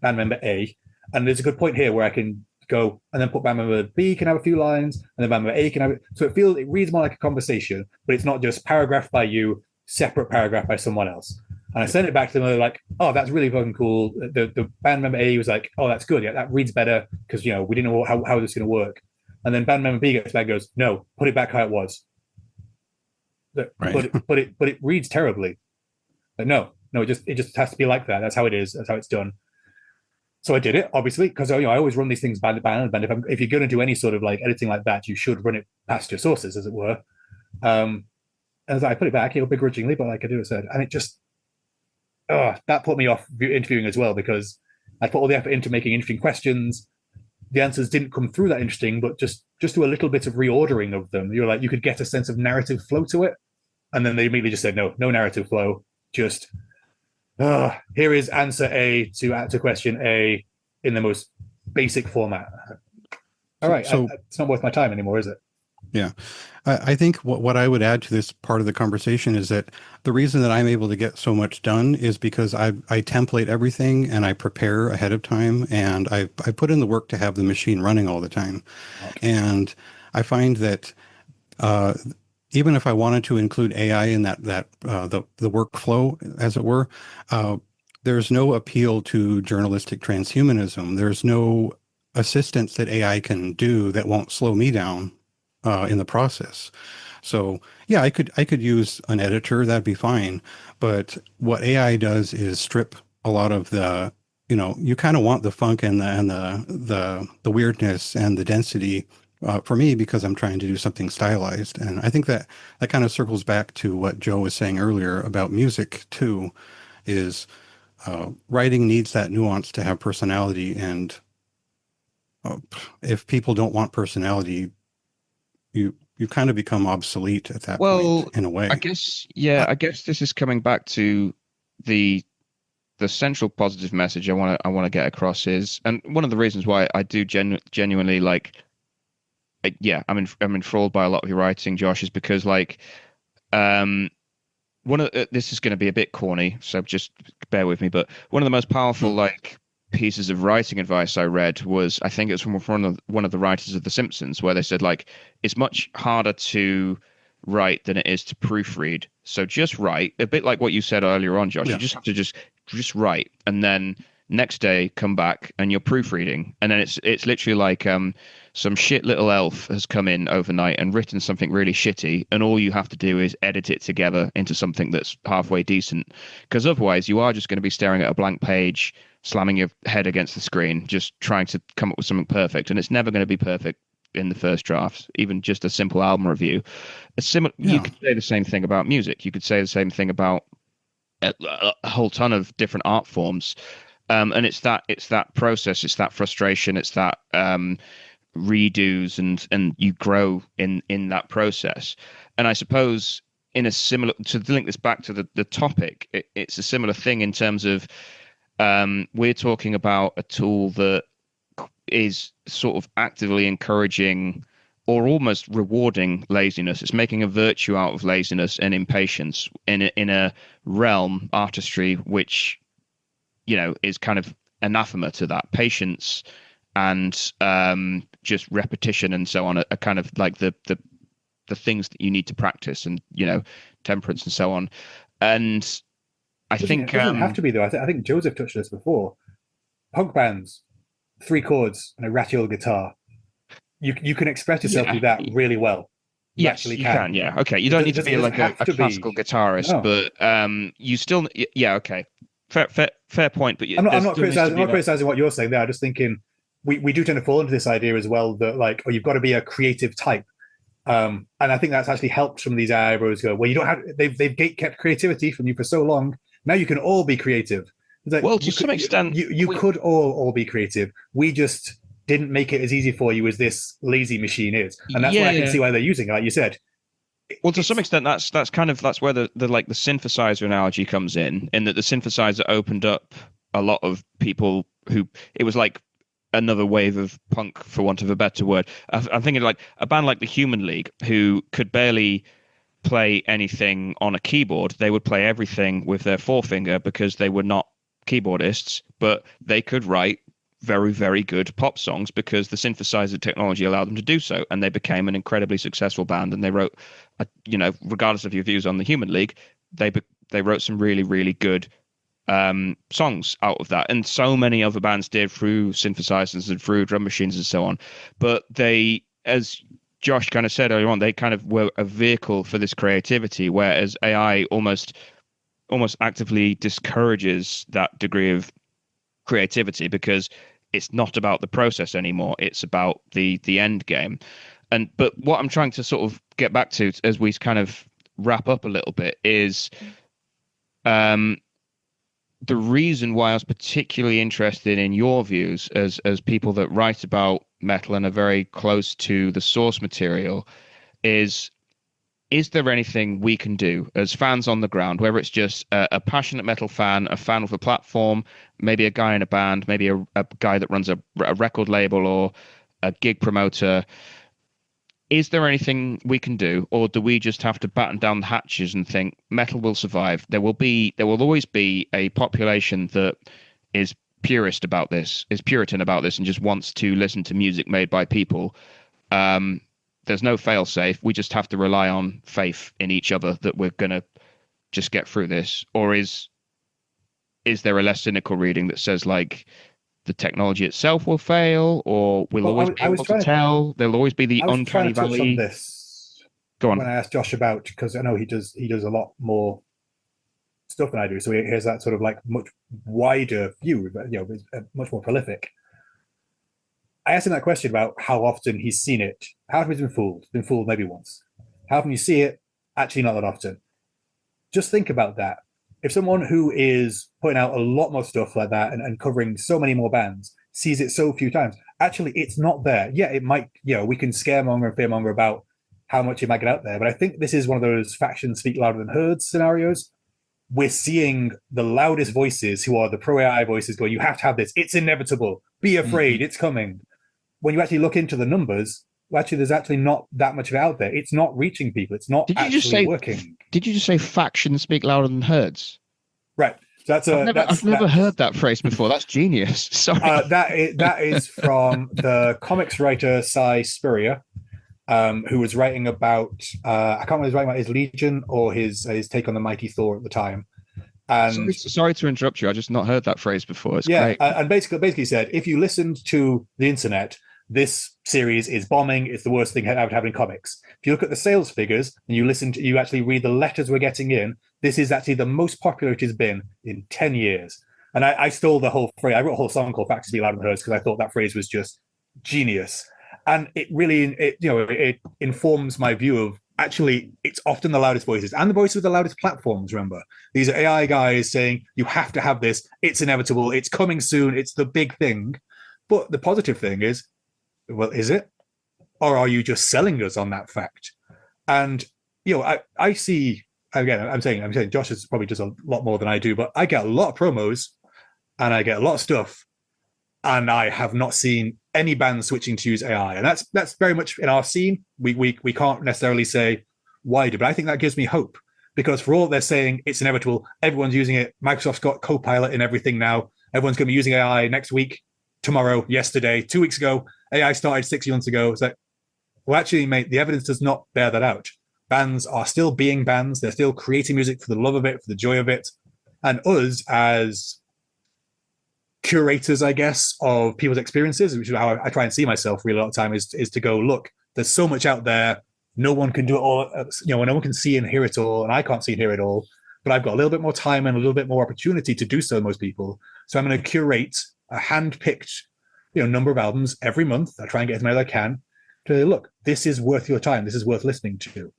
band member A, and there's a good point here where I can go and then put band member B can have a few lines, and then band member A can have it. So it reads more like a conversation, but it's not just paragraph by you, separate paragraph by someone else. And I sent it back to them, and they're like, oh, that's really fucking cool. The band member A was like, oh, that's good. Yeah, that reads better because, we didn't know how this is going to work. And then band member B gets back and goes, no, put it back how it was. Right. But it reads terribly. But no, it just has to be like that. That's how it is. That's how it's done. So I did it, obviously, because I always run these things band to band. If you're going to do any sort of like editing like that, you should run it past your sources, as it were. And I put it back, begrudgingly, but like I do said, and it just that put me off interviewing as well, because I put all the effort into making interesting questions. The answers didn't come through that interesting, but just do a little bit of reordering of them. You're like, you could get a sense of narrative flow to it, and then they immediately just said no narrative flow, just. Here is answer A to question A in the most basic format. All right, so it's not worth my time anymore, is it? Yeah. I think what I would add to this part of the conversation is that the reason that I'm able to get so much done is because I template everything and I prepare ahead of time, and I put in the work to have the machine running all the time. Okay. And I find that even if I wanted to include AI in the workflow, as it were, there's no appeal to journalistic transhumanism. There's no assistance that AI can do that won't slow me down in the process. So yeah, I could use an editor, that'd be fine. But what AI does is strip a lot of the, you kind of want the funk and the weirdness and the density. For me, because I'm trying to do something stylized. And I think that kind of circles back to what Joe was saying earlier about music too, is writing needs that nuance to have personality. And if people don't want personality, you kind of become obsolete at that point in a way. I guess this is coming back to the central positive message I want to get across is, and one of the reasons why I do genuinely like, I'm enthralled by a lot of your writing, Josh, is because this is going to be a bit corny, so just bear with me. But one of the most powerful pieces of writing advice I read was, I think it's from one of the writers of The Simpsons, where they said it's much harder to write than it is to proofread. So just write, a bit like what you said earlier on, Josh. Yeah. You just have to just write, and then next day come back and you're proofreading, and then it's literally like some shit little elf has come in overnight and written something really shitty, and all you have to do is edit it together into something that's halfway decent, because otherwise you are just going to be staring at a blank page, slamming your head against the screen, just trying to come up with something perfect, and it's never going to be perfect in the first draft. Even just a simple album review, you could say the same thing about music. You could say the same thing about a whole ton of different art forms. And it's that process, it's that frustration, it's that redos, and you grow in that process. And I suppose in a similar, to link this back to the topic, it's a similar thing in terms of we're talking about a tool that is sort of actively encouraging or almost rewarding laziness. It's making a virtue out of laziness and impatience in a realm, artistry, which, you know, is kind of anathema to that. Patience and just repetition and so on are kind of like the things that you need to practice, and, you know, temperance and so on. And I think it doesn't have to be, though. I think Joseph touched this before. Punk bands, 3 chords and a ratty old guitar. You can express yourself through that really well. Yes, you can. Yeah. Okay. You don't need to be like a classical guitarist, but you still. Yeah. Okay. Fair point. But I'm not criticizing what you're saying there. I'm just thinking we do tend to fall into this idea as well that, like, oh, you've got to be a creative type. And I think that's actually helped some of these AI bros go, well, you don't have, they've gate-kept creativity from you for so long. Now you can all be creative. Like, well, to some extent, you could all be creative. We just didn't make it as easy for you as this lazy machine is, and that's why I can see why they're using it, like you said. Well, to some extent, that's where the synthesizer analogy comes in that the synthesizer opened up a lot of people who, it was like another wave of punk, for want of a better word. I'm thinking like a band like the Human League, who could barely play anything on a keyboard. They would play everything with their forefinger because they were not keyboardists, but they could write very, very good pop songs because the synthesizer technology allowed them to do so, and they became an incredibly successful band. And they wrote, you know, regardless of your views on the Human League, they wrote some really, really good songs out of that. And so many other bands did, through synthesizers and through drum machines and so on. But they, as Josh kind of said earlier on, they kind of were a vehicle for this creativity, whereas AI almost actively discourages that degree of creativity because it's not about the process anymore. It's about the end game. But what I'm trying to sort of get back to as we kind of wrap up a little bit is the reason why I was particularly interested in your views as people that write about metal and are very close to the source material is there anything we can do as fans on the ground, whether it's just a passionate metal fan, a fan of a platform, maybe a guy in a band, maybe a guy that runs a record label or a gig promoter? Is there anything we can do, or do we just have to batten down the hatches and think metal will survive? There will always be a population that is Puritan about this, and just wants to listen to music made by people. There's no fail-safe. We just have to rely on faith in each other that we're going to just get through this. Or is there a less cynical reading that says, like, the technology itself will fail, or we'll always be able to tell? There'll always be the uncanny valley. On this, go on. When I asked Josh about, because I know he does a lot more stuff than I do, so he has that sort of like much wider view, but, you know, it's much more prolific. I asked him that question about how often he's seen it. How often he's been fooled? Been fooled maybe once. How often you see it? Actually, not that often. Just think about that. If someone who is putting out a lot more stuff like that and covering so many more bands sees it so few times, actually, it's not there. Yeah, it might, you know, we can scaremonger and fearmonger about how much it might get out there, but I think this is one of those factions speak louder than herds scenarios. We're seeing the loudest voices, who are the pro-AI voices, go, you have to have this. It's inevitable. Be afraid. It's coming. When you actually look into the numbers, well, actually, there's actually not that much of it out there. It's not reaching people. It's not working. Did you just say factions speak louder than herds? Right. So I've never heard that phrase before. That's genius. Sorry. That is from the comics writer Cy Spurrier, who was writing about I can't remember, he was writing about his Legion or his take on the Mighty Thor at the time. And sorry to interrupt you. I just not heard that phrase before. It's great. And basically said, if you listened to the internet, this series is bombing. It's the worst thing that would happen in comics. If you look at the sales figures and you actually read the letters we're getting in, this is actually the most popular it has been in 10 years. And I stole the whole phrase. I wrote a whole song called Facts to Be Louder Than Herds because I thought that phrase was just genius. And it really, it informs my view of, actually, it's often the loudest voices and the voices with the loudest platforms, remember. These are AI guys saying, you have to have this. It's inevitable. It's coming soon. It's the big thing. But the positive thing is, well, is it? Or are you just selling us on that fact? And, I see, again, I'm saying Josh is probably does a lot more than I do, but I get a lot of promos and I get a lot of stuff. and I have not seen any bands switching to use AI. And that's very much in our scene. We can't necessarily say why, but I think that gives me hope, because for all they're saying it's inevitable, everyone's using it. Microsoft's got Copilot in everything now. Everyone's going to be using AI next week, tomorrow, yesterday, 2 weeks ago. AI started 6 months ago. It's like, well, actually, mate, the evidence does not bear that out. Bands are still being bands. They're still creating music for the love of it, for the joy of it. And us as curators, I guess, of people's experiences, which is how I try and see myself really a lot of time, is to go, look, there's so much out there. No one can do it all. No one can see and hear it all, and I can't see and hear it all. But I've got a little bit more time and a little bit more opportunity to do so than most people. So I'm going to curate a hand-picked, number of albums every month. I try and get as many as I can to look. This is worth your time. This is worth listening to,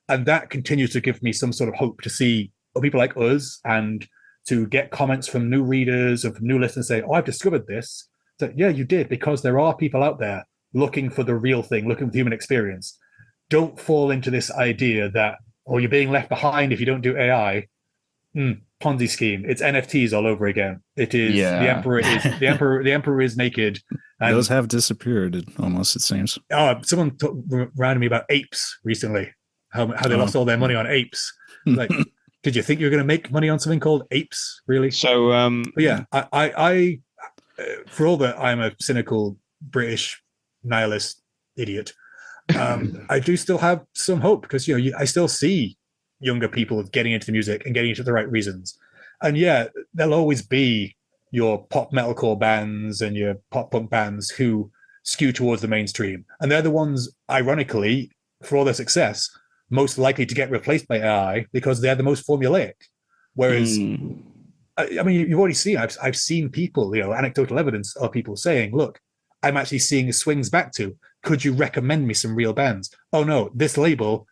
and that continues to give me some sort of hope to see people like us and to get comments from new readers and from new listeners say, "Oh, I've discovered this." So yeah, you did, because there are people out there looking for the real thing, looking for the human experience. Don't fall into this idea that, oh, you're being left behind if you don't do AI. Ponzi scheme. It's NFTs all over again. It is the emperor is naked. And those have disappeared almost, it seems. Someone reminded me about apes recently. How they lost all their money on apes. Like, did you think you were going to make money on something called apes? Really? So, but yeah, I for all that I'm a cynical British nihilist idiot, I do still have some hope, because I still see younger people getting into the music and getting into the right reasons. And yeah, there'll always be your pop metalcore bands and your pop punk bands who skew towards the mainstream, and they're the ones, ironically, for all their success, most likely to get replaced by AI, because they're the most formulaic. Whereas, I mean, you've already seen, I've seen people, anecdotal evidence of people saying, look, I'm actually seeing swings back to, could you recommend me some real bands? Oh no, this label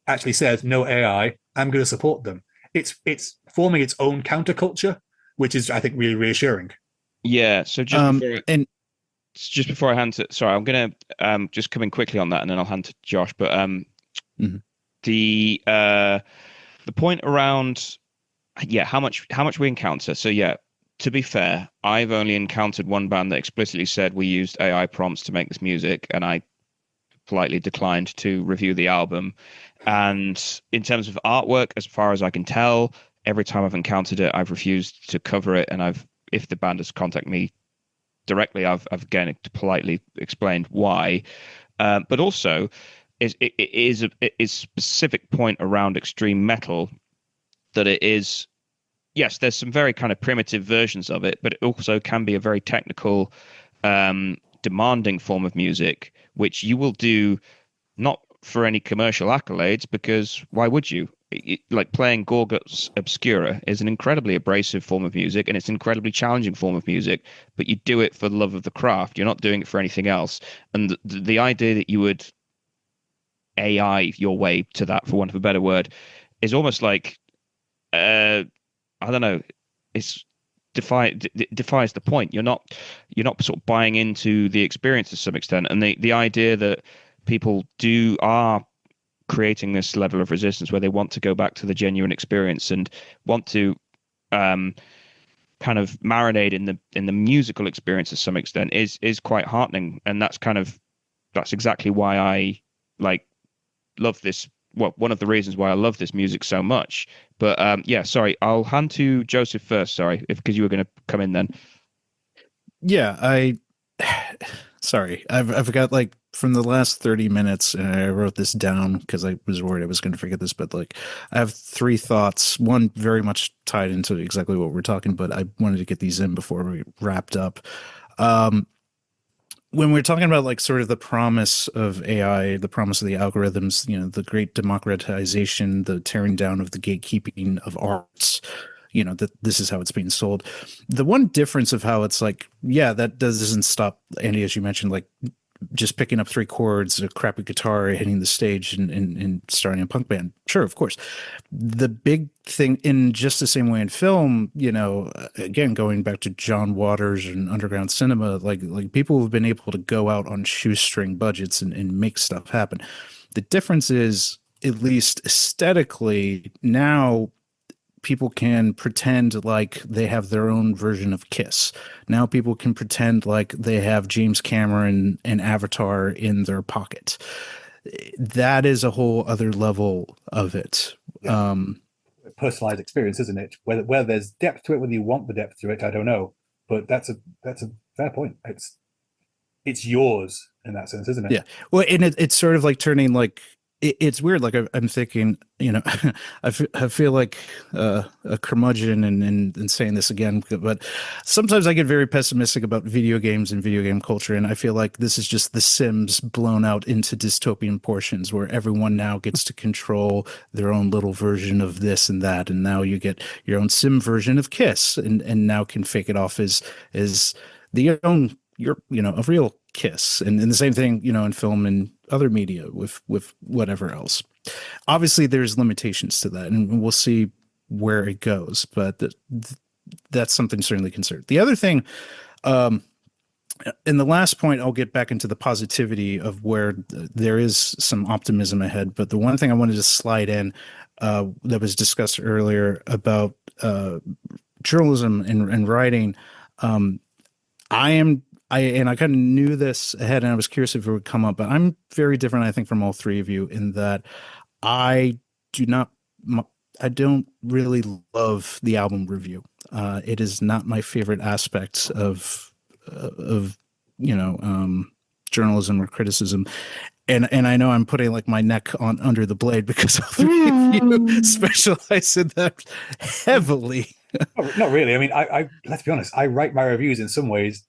actually says no AI, I'm going to support them. It's forming its own counterculture, which is, I think, really reassuring. Yeah. So just before I hand to, sorry, I'm going to just come in quickly on that, and then I'll hand to Josh. But the point around, how much we encounter. So yeah, to be fair, I've only encountered one band that explicitly said we used AI prompts to make this music, and I politely declined to review the album. And in terms of artwork, as far as I can tell, every time I've encountered it, I've refused to cover it. And if the band has contacted me directly, I've again politely explained why. But also, it is a specific point around extreme metal that it is. Yes, there's some very kind of primitive versions of it, but it also can be a very technical, demanding form of music, which you will do not for any commercial accolades, because why would you? Like playing Gorguts Obscura is an incredibly abrasive form of music, and it's an incredibly challenging form of music, but you do it for the love of the craft. You're not doing it for anything else. And the idea that you would AI your way to that, for want of a better word, is almost like, I don't know, it's defies the point. You're not sort of buying into the experience to some extent, and the idea that people are creating this level of resistance where they want to go back to the genuine experience and want to kind of marinate in the musical experience to some extent is quite heartening. And that's exactly why I love this. Well, one of the reasons why I love this music so much. But sorry, I'll hand to Joseph first. Sorry, because you were going to come in then. Yeah, sorry, I've got from the last 30 minutes, and I wrote this down because I was worried I was going to forget this, but I have 3 thoughts. One very much tied into exactly what we're talking, but I wanted to get these in before we wrapped up. When we're talking about sort of the promise of AI, the promise of the algorithms, the great democratization, the tearing down of the gatekeeping of arts, that this is how it's being sold. The one difference of how it's that doesn't stop, Andy, as you mentioned, just picking up 3 chords, a crappy guitar, hitting the stage and starting a punk band. Sure, of course. The big thing, in just the same way in film, again, going back to John Waters and underground cinema, people have been able to go out on shoestring budgets and make stuff happen. The difference is, at least aesthetically, now people can pretend like they have their own version of Kiss. Now people can pretend like they have James Cameron and Avatar in their pocket. That is a whole other level of it. Yeah. Personalized experience, isn't it? Whether there's depth to it, whether you want the depth to it, I don't know. But that's a fair point. It's yours in that sense, isn't it? Yeah. Well, and it's sort of like turning like it's weird. Like I'm thinking, you know, I feel like a curmudgeon and saying this again, but sometimes I get very pessimistic about video games and video game culture, and I feel like this is just The Sims blown out into dystopian portions, where everyone now gets to control their own little version of this and that, and now you get your own sim version of Kiss, and now can fake it off as the own a real Kiss, and the same thing, in film and other media with whatever else. Obviously there's limitations to that, and we'll see where it goes, but that's something certainly considered. The other thing, in the last point, I'll get back into the positivity of where there is some optimism ahead, but the one thing I wanted to slide in that was discussed earlier about journalism and writing, I kind of knew this ahead, and I was curious if it would come up, but I'm very different, I think, from all three of you in that I don't really love the album review. It is not my favorite aspect of journalism or criticism. And I know I'm putting like my neck on under the blade because all three of you specialize in that heavily. Not really. I mean, I let's be honest, I write my reviews in some ways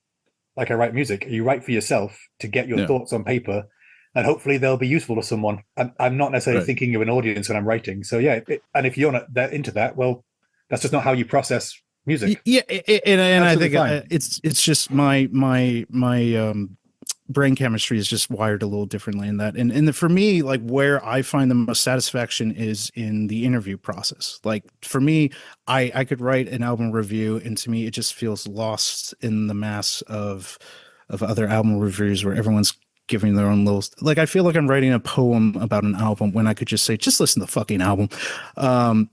like I write music. You write for yourself to get your thoughts on paper, and hopefully they'll be useful to someone. I'm not necessarily thinking of an audience when I'm writing. So yeah, and if you're not that into that, well, that's just not how you process music. Yeah, and I think it's just my brain chemistry is just wired a little differently in that. And for me, like where I find the most satisfaction is in the interview process. Like for me, I could write an album review, and to me, it just feels lost in the mass of other album reviews where everyone's giving their own little, like, I feel like I'm writing a poem about an album when I could just say, just listen to the fucking album. And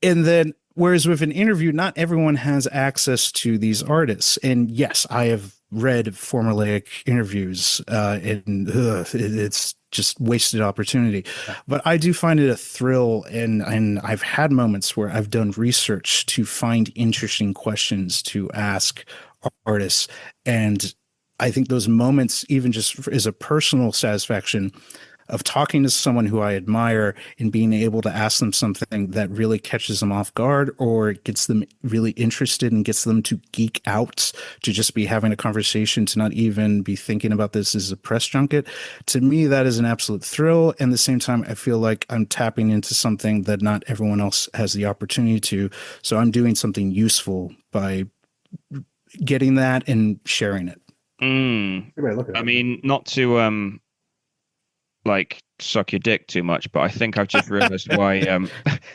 then, whereas with an interview, not everyone has access to these artists. And yes, I have read formulaic interviews, and it's just wasted opportunity. But I do find it a thrill, and I've had moments where I've done research to find interesting questions to ask artists, and I think those moments, even just as a personal satisfaction of talking to someone who I admire and being able to ask them something that really catches them off guard or gets them really interested and gets them to geek out, to just be having a conversation, to not even be thinking about this as a press junket. To me, that is an absolute thrill. And at the same time, I feel like I'm tapping into something that not everyone else has the opportunity to. So I'm doing something useful by getting that and sharing it. I mean, not to like suck your dick too much, but I think I've just realized why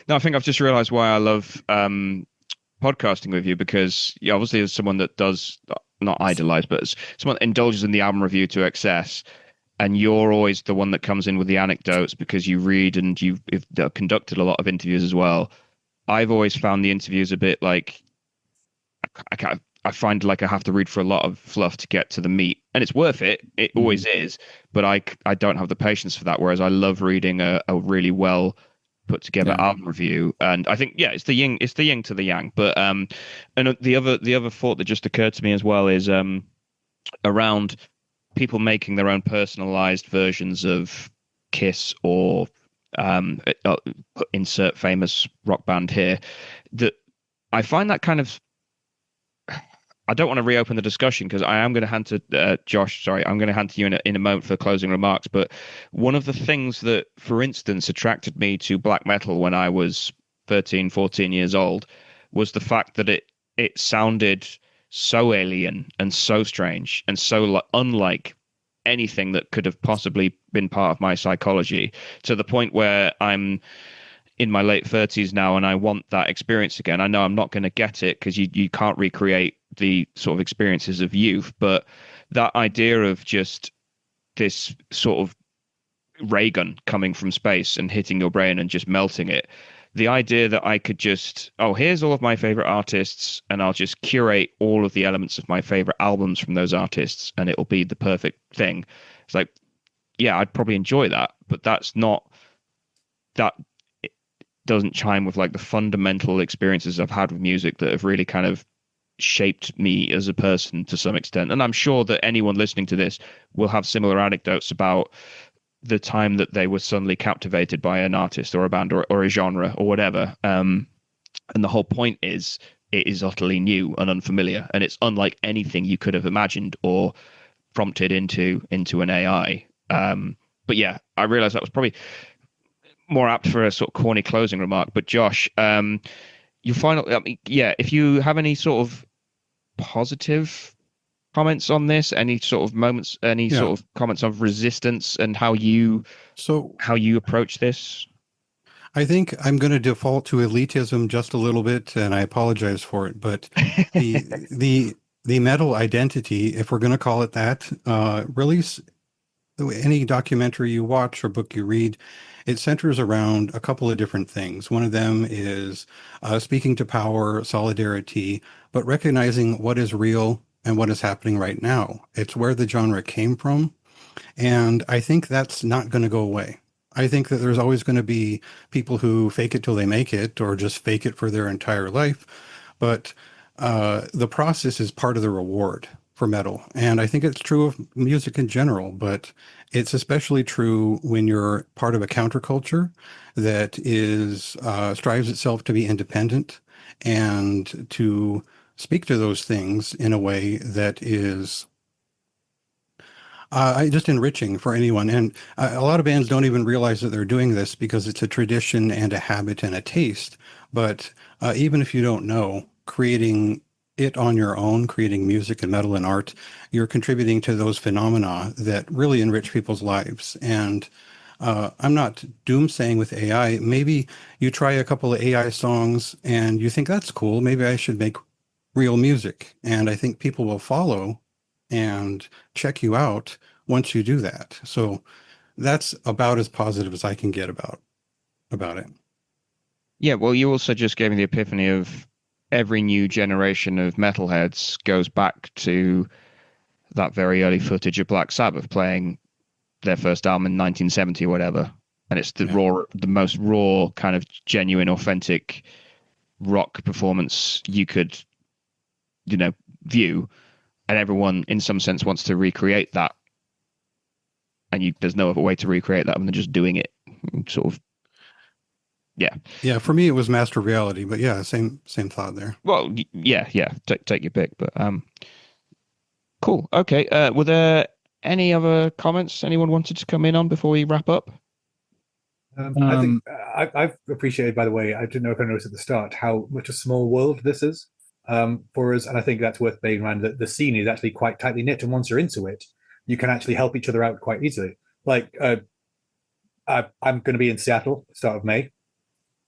I think I've just realized why I love podcasting with you, because obviously as someone that does not idolize, but as someone that indulges in the album review to excess, and you're always the one that comes in with the anecdotes because you read and you've conducted a lot of interviews as well. I've always found the interviews a bit like I find like I have to read for a lot of fluff to get to the meat, and it's worth it. It always is, but I don't have the patience for that. Whereas I love reading a really well put together album review, and I think it's the yin to the yang. But and the other thought that just occurred to me as well is around people making their own personalized versions of Kiss or insert famous rock band here. That I find that kind of. I don't want to reopen the discussion because I am going to hand to Josh. Sorry, I'm going to hand to you in a moment for closing remarks. But one of the things that, for instance, attracted me to black metal when I was 13, 14 years old was the fact that it sounded so alien and so strange and so unlike anything that could have possibly been part of my psychology, to the point where I'm in my late 30s now and I want that experience again. I know I'm not going to get it because you can't recreate the sort of experiences of youth, but that idea of just this sort of ray gun coming from space and hitting your brain and just melting it, the idea that I could just, oh, here's all of my favorite artists, and I'll just curate all of the elements of my favorite albums from those artists, and it'll be the perfect thing. It's like, yeah, I'd probably enjoy that, but that's not that. It doesn't chime with like the fundamental experiences I've had with music that have really kind of shaped me as a person to some extent. And I'm sure that anyone listening to this will have similar anecdotes about the time that they were suddenly captivated by an artist or a band or a genre or whatever. And the whole point is it is utterly new and unfamiliar, and it's unlike anything you could have imagined or prompted into an AI. But yeah, I realized that was probably more apt for a sort of corny closing remark. But Josh, your final, I mean, yeah, if you have any sort of positive comments on this, any sort of moments, any sort of comments of resistance and how you approach this. I think I'm going to default to elitism just a little bit, and I apologize for it. But the metal identity, if we're going to call it that, really, any documentary you watch or book you read, it centers around a couple of different things. One of them is speaking to power, solidarity, but recognizing what is real and what is happening right now. It's where the genre came from. And I think that's not going to go away. I think that there's always going to be people who fake it till they make it, or just fake it for their entire life. But the process is part of the reward for metal. And I think it's true of music in general, but it's especially true when you're part of a counterculture that is strives itself to be independent and to speak to those things in a way that is just enriching for anyone. And a lot of bands don't even realize that they're doing this because it's a tradition and a habit and a taste. But even if you don't know, creating it on your own, creating music and metal and art, you're contributing to those phenomena that really enrich people's lives. And I'm not doomsaying with AI. Maybe you try a couple of AI songs and you think that's cool. Maybe I should make real music. And I think people will follow and check you out once you do that. So that's about as positive as I can get about it. Yeah, well, you also just gave me the epiphany of every new generation of metalheads goes back to that very early footage of Black Sabbath playing their first album in 1970 or whatever. And it's the most raw, kind of genuine, authentic rock performance you could, view. And everyone, in some sense, wants to recreate that. And there's no other way to recreate that than just doing it. Sort of. Yeah. Yeah. For me, it was Master Reality, but yeah, same thought there. Well, yeah. Take your pick, but cool. Okay. Were there any other comments anyone wanted to come in on before we wrap up? I think I've appreciated, by the way, I didn't know if I noticed at the start how much a small world this is for us, and I think that's worth bearing in mind that the scene is actually quite tightly knit, and once you're into it, you can actually help each other out quite easily. Like I'm going to be in Seattle start of May.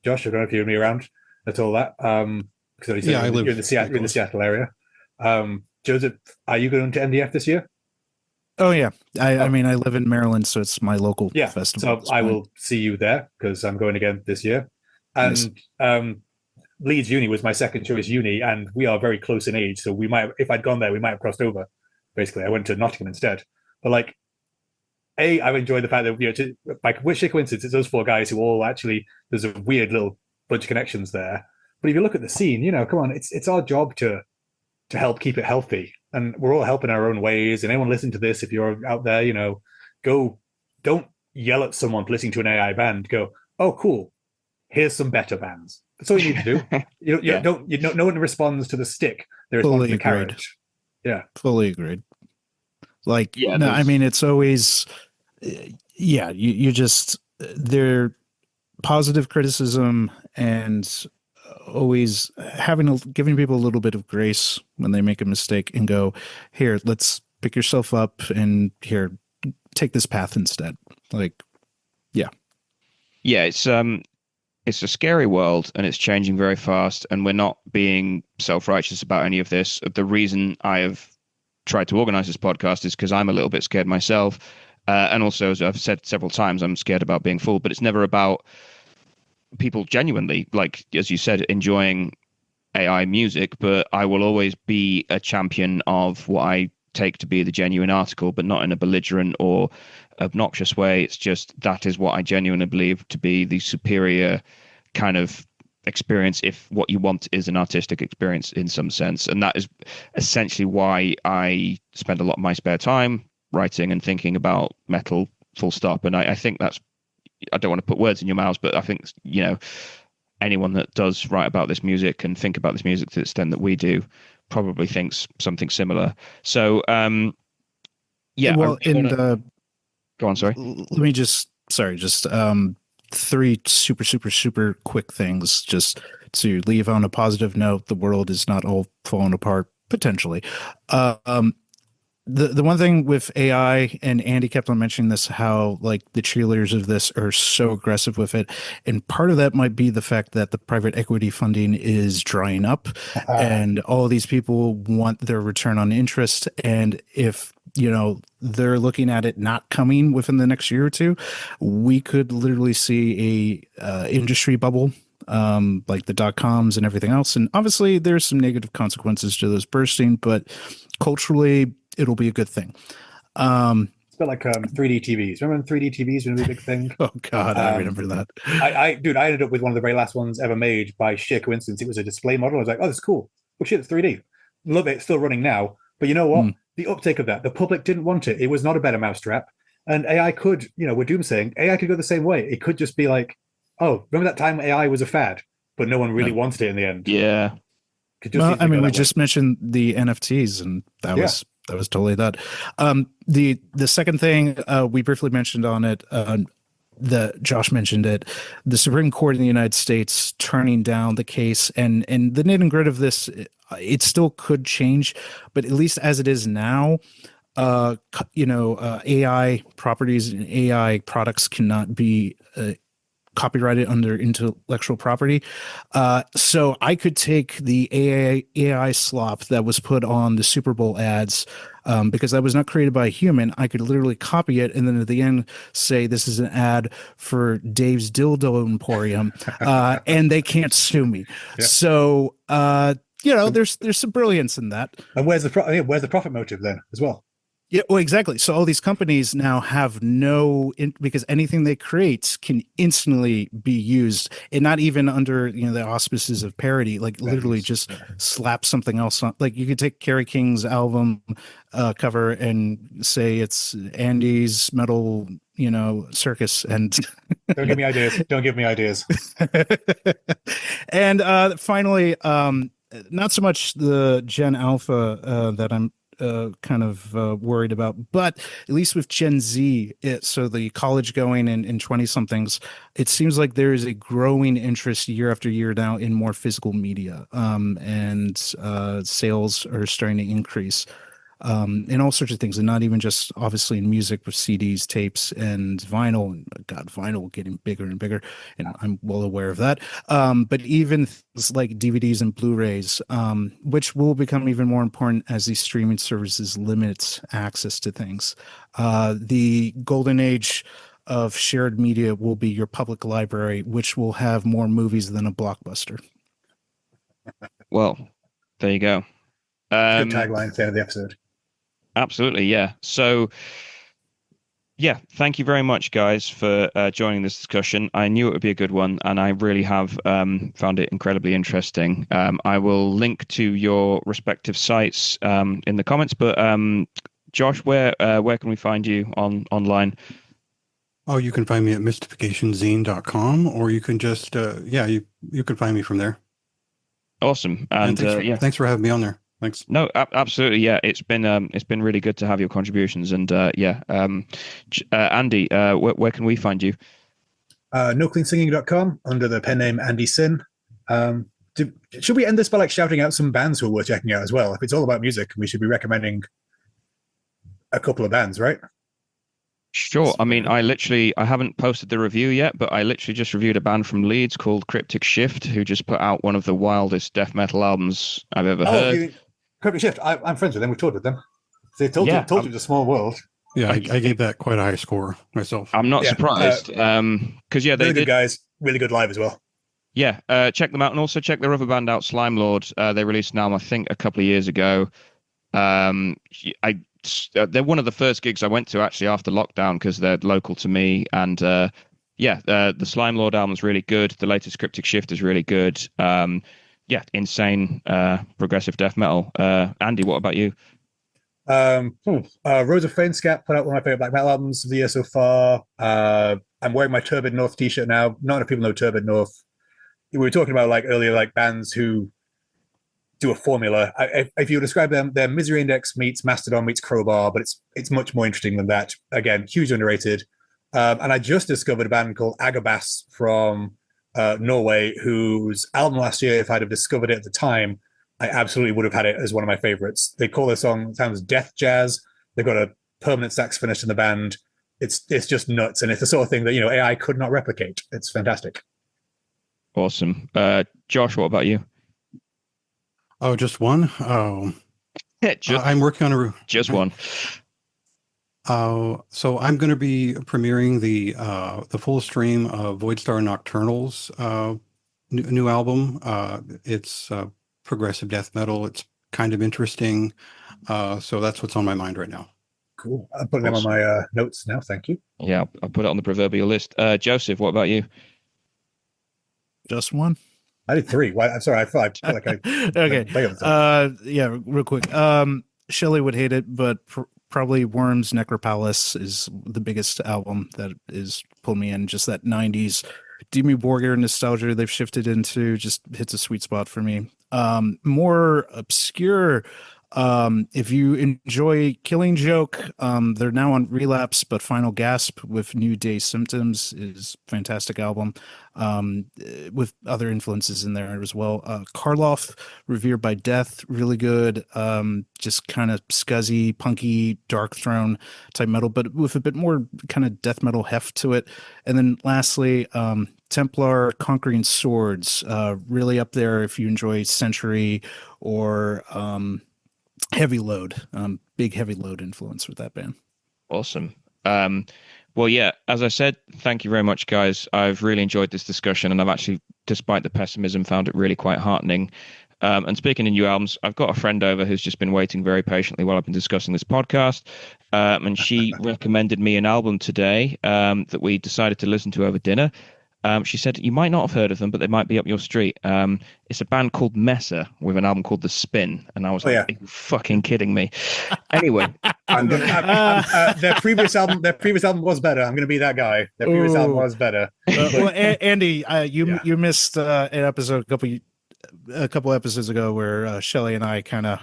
Josh, I don't know if you're going to be around at all. That because I live. You're in the Seattle area. Joseph, are you going to MDF this year? Oh yeah, I mean I live in Maryland, so it's my local festival. So I will see you there because I'm going again this year. And nice. Leeds Uni was my second choice uni, and we are very close in age. So we might, if I'd gone there, we might have crossed over. Basically, I went to Nottingham instead. But like, I've enjoyed the fact that like which coincidence, it's those four guys who all actually there's a weird little bunch of connections there. But if you look at the scene, come on, it's our job to help keep it healthy, and we're all helping our own ways. And anyone listening to this, if you're out there, don't yell at someone for listening to an AI band. Go, oh, cool. Here's some better bands. That's all you need to do. No one responds to the stick. They respond to the carrot. Yeah, fully agreed. Like, no, I mean, it's always, you just, they're positive criticism and always giving people a little bit of grace when they make a mistake and go, here, let's pick yourself up and here, take this path instead. Like, yeah. Yeah, it's a scary world and it's changing very fast, and we're not being self-righteous about any of this. The reason I have tried to organize this podcast is because I'm a little bit scared myself. And also, as I've said several times, I'm scared about being fooled, but it's never about people genuinely, like as you said, enjoying AI music, but I will always be a champion of what I take to be the genuine article, but not in a belligerent or obnoxious way. It's just that is what I genuinely believe to be the superior kind of experience, if what you want is an artistic experience in some sense. And that is essentially why I spend a lot of my spare time writing and thinking about metal, full stop. And I think that's, I don't want to put words in your mouths, but I think, you know, anyone that does write about this music and think about this music to the extent that we do probably thinks something similar. So, yeah. Well, Go on, sorry. Let me just three super quick things just to leave on a positive note. The world is not all falling apart potentially. The one thing with AI, and Andy kept on mentioning this, how like the cheerleaders of this are so aggressive with it, and part of that might be the fact that the private equity funding is drying up, and all of these people want their return on interest, and if you know they're looking at it not coming within the next year or two, we could literally see a industry bubble, like the .coms and everything else. And obviously there's some negative consequences to those bursting, but culturally it'll be a good thing. It's a bit like 3D TVs. Remember when 3D TVs were a big thing? Oh God, I remember that. I ended up with one of the very last ones ever made by sheer coincidence. It was a display model. I was like, oh, that's cool. Oh shit, it's 3D. Love it. It's still running now. But you know what? The uptake of that, the public didn't want it. It was not a better mousetrap. And AI could, you know, we're doomsaying, AI could go the same way. It could just be like, oh, remember that time AI was a fad, but no one really wanted it in the end. Yeah. Well, I mean, we just mentioned the NFTs, and that was totally that. The second thing we briefly mentioned on it, that Josh mentioned it, the Supreme Court in the United States turning down the case, and the nit and grit of this, it still could change, but at least as it is now, AI properties and AI products cannot be copyrighted under intellectual property. So I could take the AI slop that was put on the Super Bowl ads, because that was not created by a human. I could literally copy it and then at the end say this is an ad for Dave's Dildo Emporium, and they can't sue me. Yeah. So there's some brilliance in that. And where's the profit motive then as well? Yeah, well, exactly. So all these companies now have because anything they create can instantly be used, and not even under the auspices of parody. Like literally, just slap something else on. Like you could take Kerry King's album cover and say it's Andy's Metal, Circus, and don't give me ideas. Don't give me ideas. And finally, not so much the Gen Alpha that I'm kind of worried about, but at least with Gen Z, so the college going and 20 somethings, it seems like there is a growing interest year after year now in more physical media, and sales are starting to increase, and all sorts of things, and not even just obviously in music with CDs, tapes, and vinyl. And God, vinyl getting bigger and bigger, and I'm well aware of that. But even things like DVDs and Blu-rays, which will become even more important as these streaming services limit access to things. The golden age of shared media will be your public library, which will have more movies than a Blockbuster. Well, there you go. Good tagline at the end of the episode. Absolutely, yeah. So, yeah, thank you very much, guys, for joining this discussion. I knew it would be a good one, and I really have found it incredibly interesting. I will link to your respective sites in the comments, but Josh, where can we find you online? Oh, you can find me at mystificationzine.com, or you can just, you can find me from there. Awesome. And thanks for having me on there. Thanks. No, absolutely. Yeah, it's been really good to have your contributions. And Andy, where can we find you? NoCleanSinging.com under the pen name Andy Sin. Should we end this by shouting out some bands who are worth checking out as well? If it's all about music, we should be recommending a couple of bands, right? Sure. I mean, I haven't posted the review yet, but I literally just reviewed a band from Leeds called Cryptic Shift, who just put out one of the wildest death metal albums I've ever heard. Cryptic Shift. I'm friends with them. We toured with them. They told you it's a small world. Yeah, I gave that quite a high score myself. I'm not Yeah, surprised. Because yeah, they really good did. guys, really good live as well. Yeah, check them out, and also check their other band out, Slime Lord. They released an album, I think, a couple of years ago. Um, they're one of the first gigs I went to actually after lockdown because they're local to me, and yeah, the Slime Lord album is really good. The latest Cryptic Shift is really good. Yeah, insane progressive death metal. Andy, what about you? Rose of Fainscat put out one of my favorite black metal albums of the year so far. I'm wearing my Turbid North t-shirt now. Not enough people know Turbid North. We were talking about like earlier, like bands who do a formula. If you describe them, they're Misery Index meets Mastodon meets Crowbar, but it's much more interesting than that. Again, hugely underrated. And I just discovered a band called Agabas from Norway, whose album last year, if I'd have discovered it at the time, I absolutely would have had it as one of my favorites. They call their song sounds death jazz. They've got a permanent saxophonist in the band. It's just nuts, and it's the sort of thing that AI could not replicate. It's fantastic. Awesome. Josh, what about you? Oh, just one. Oh, I'm working on just one. So I'm going to be premiering the full stream of Voidstar Nocturnal's new album. It's progressive death metal. It's kind of interesting. So that's what's on my mind right now. Cool. I'll put them on my notes now. Thank you. Yeah, I'll put it on the proverbial list. Joseph, what about you? Just one. I did three. Why? I'm sorry. I feel like I. Okay. Yeah, real quick. Shelley would hate it, but probably Worms Necropolis is the biggest album that is pulled me in. Just that 90s Dimmu Borgir nostalgia they've shifted into just hits a sweet spot for me. More obscure. If you enjoy Killing Joke, they're now on Relapse, but Final Gasp with New Day Symptoms is fantastic album, with other influences in there as well. Karloff, Revered by Death, really good, just kind of scuzzy, punky, Dark Throne type metal, but with a bit more kind of death metal heft to it. And then lastly, Templar Conquering Swords, really up there if you enjoy Century or Heavy Load, big Heavy Load influence with that band. Awesome. Well, yeah, as I said, thank you very much, guys. I've really enjoyed this discussion, and I've actually, despite the pessimism, found it really quite heartening. And speaking of new albums, I've got a friend over who's just been waiting very patiently while I've been discussing this podcast. And she recommended me an album today that we decided to listen to over dinner. She said, you might not have heard of them, but they might be up your street. It's a band called Messer with an album called The Spin. And I was like, are you fucking kidding me? Anyway. Their previous album was better. I'm going to be that guy. Their previous album was better. Well, Andy, you missed an episode a couple episodes ago where Shelley and I kind of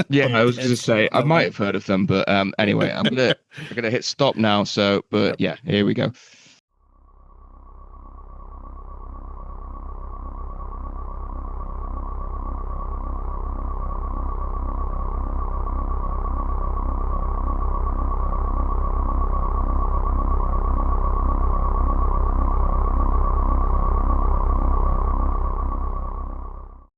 yeah, I was going to say I might have heard of them, but anyway, I'm gonna hit stop now. So, but yeah, here we go.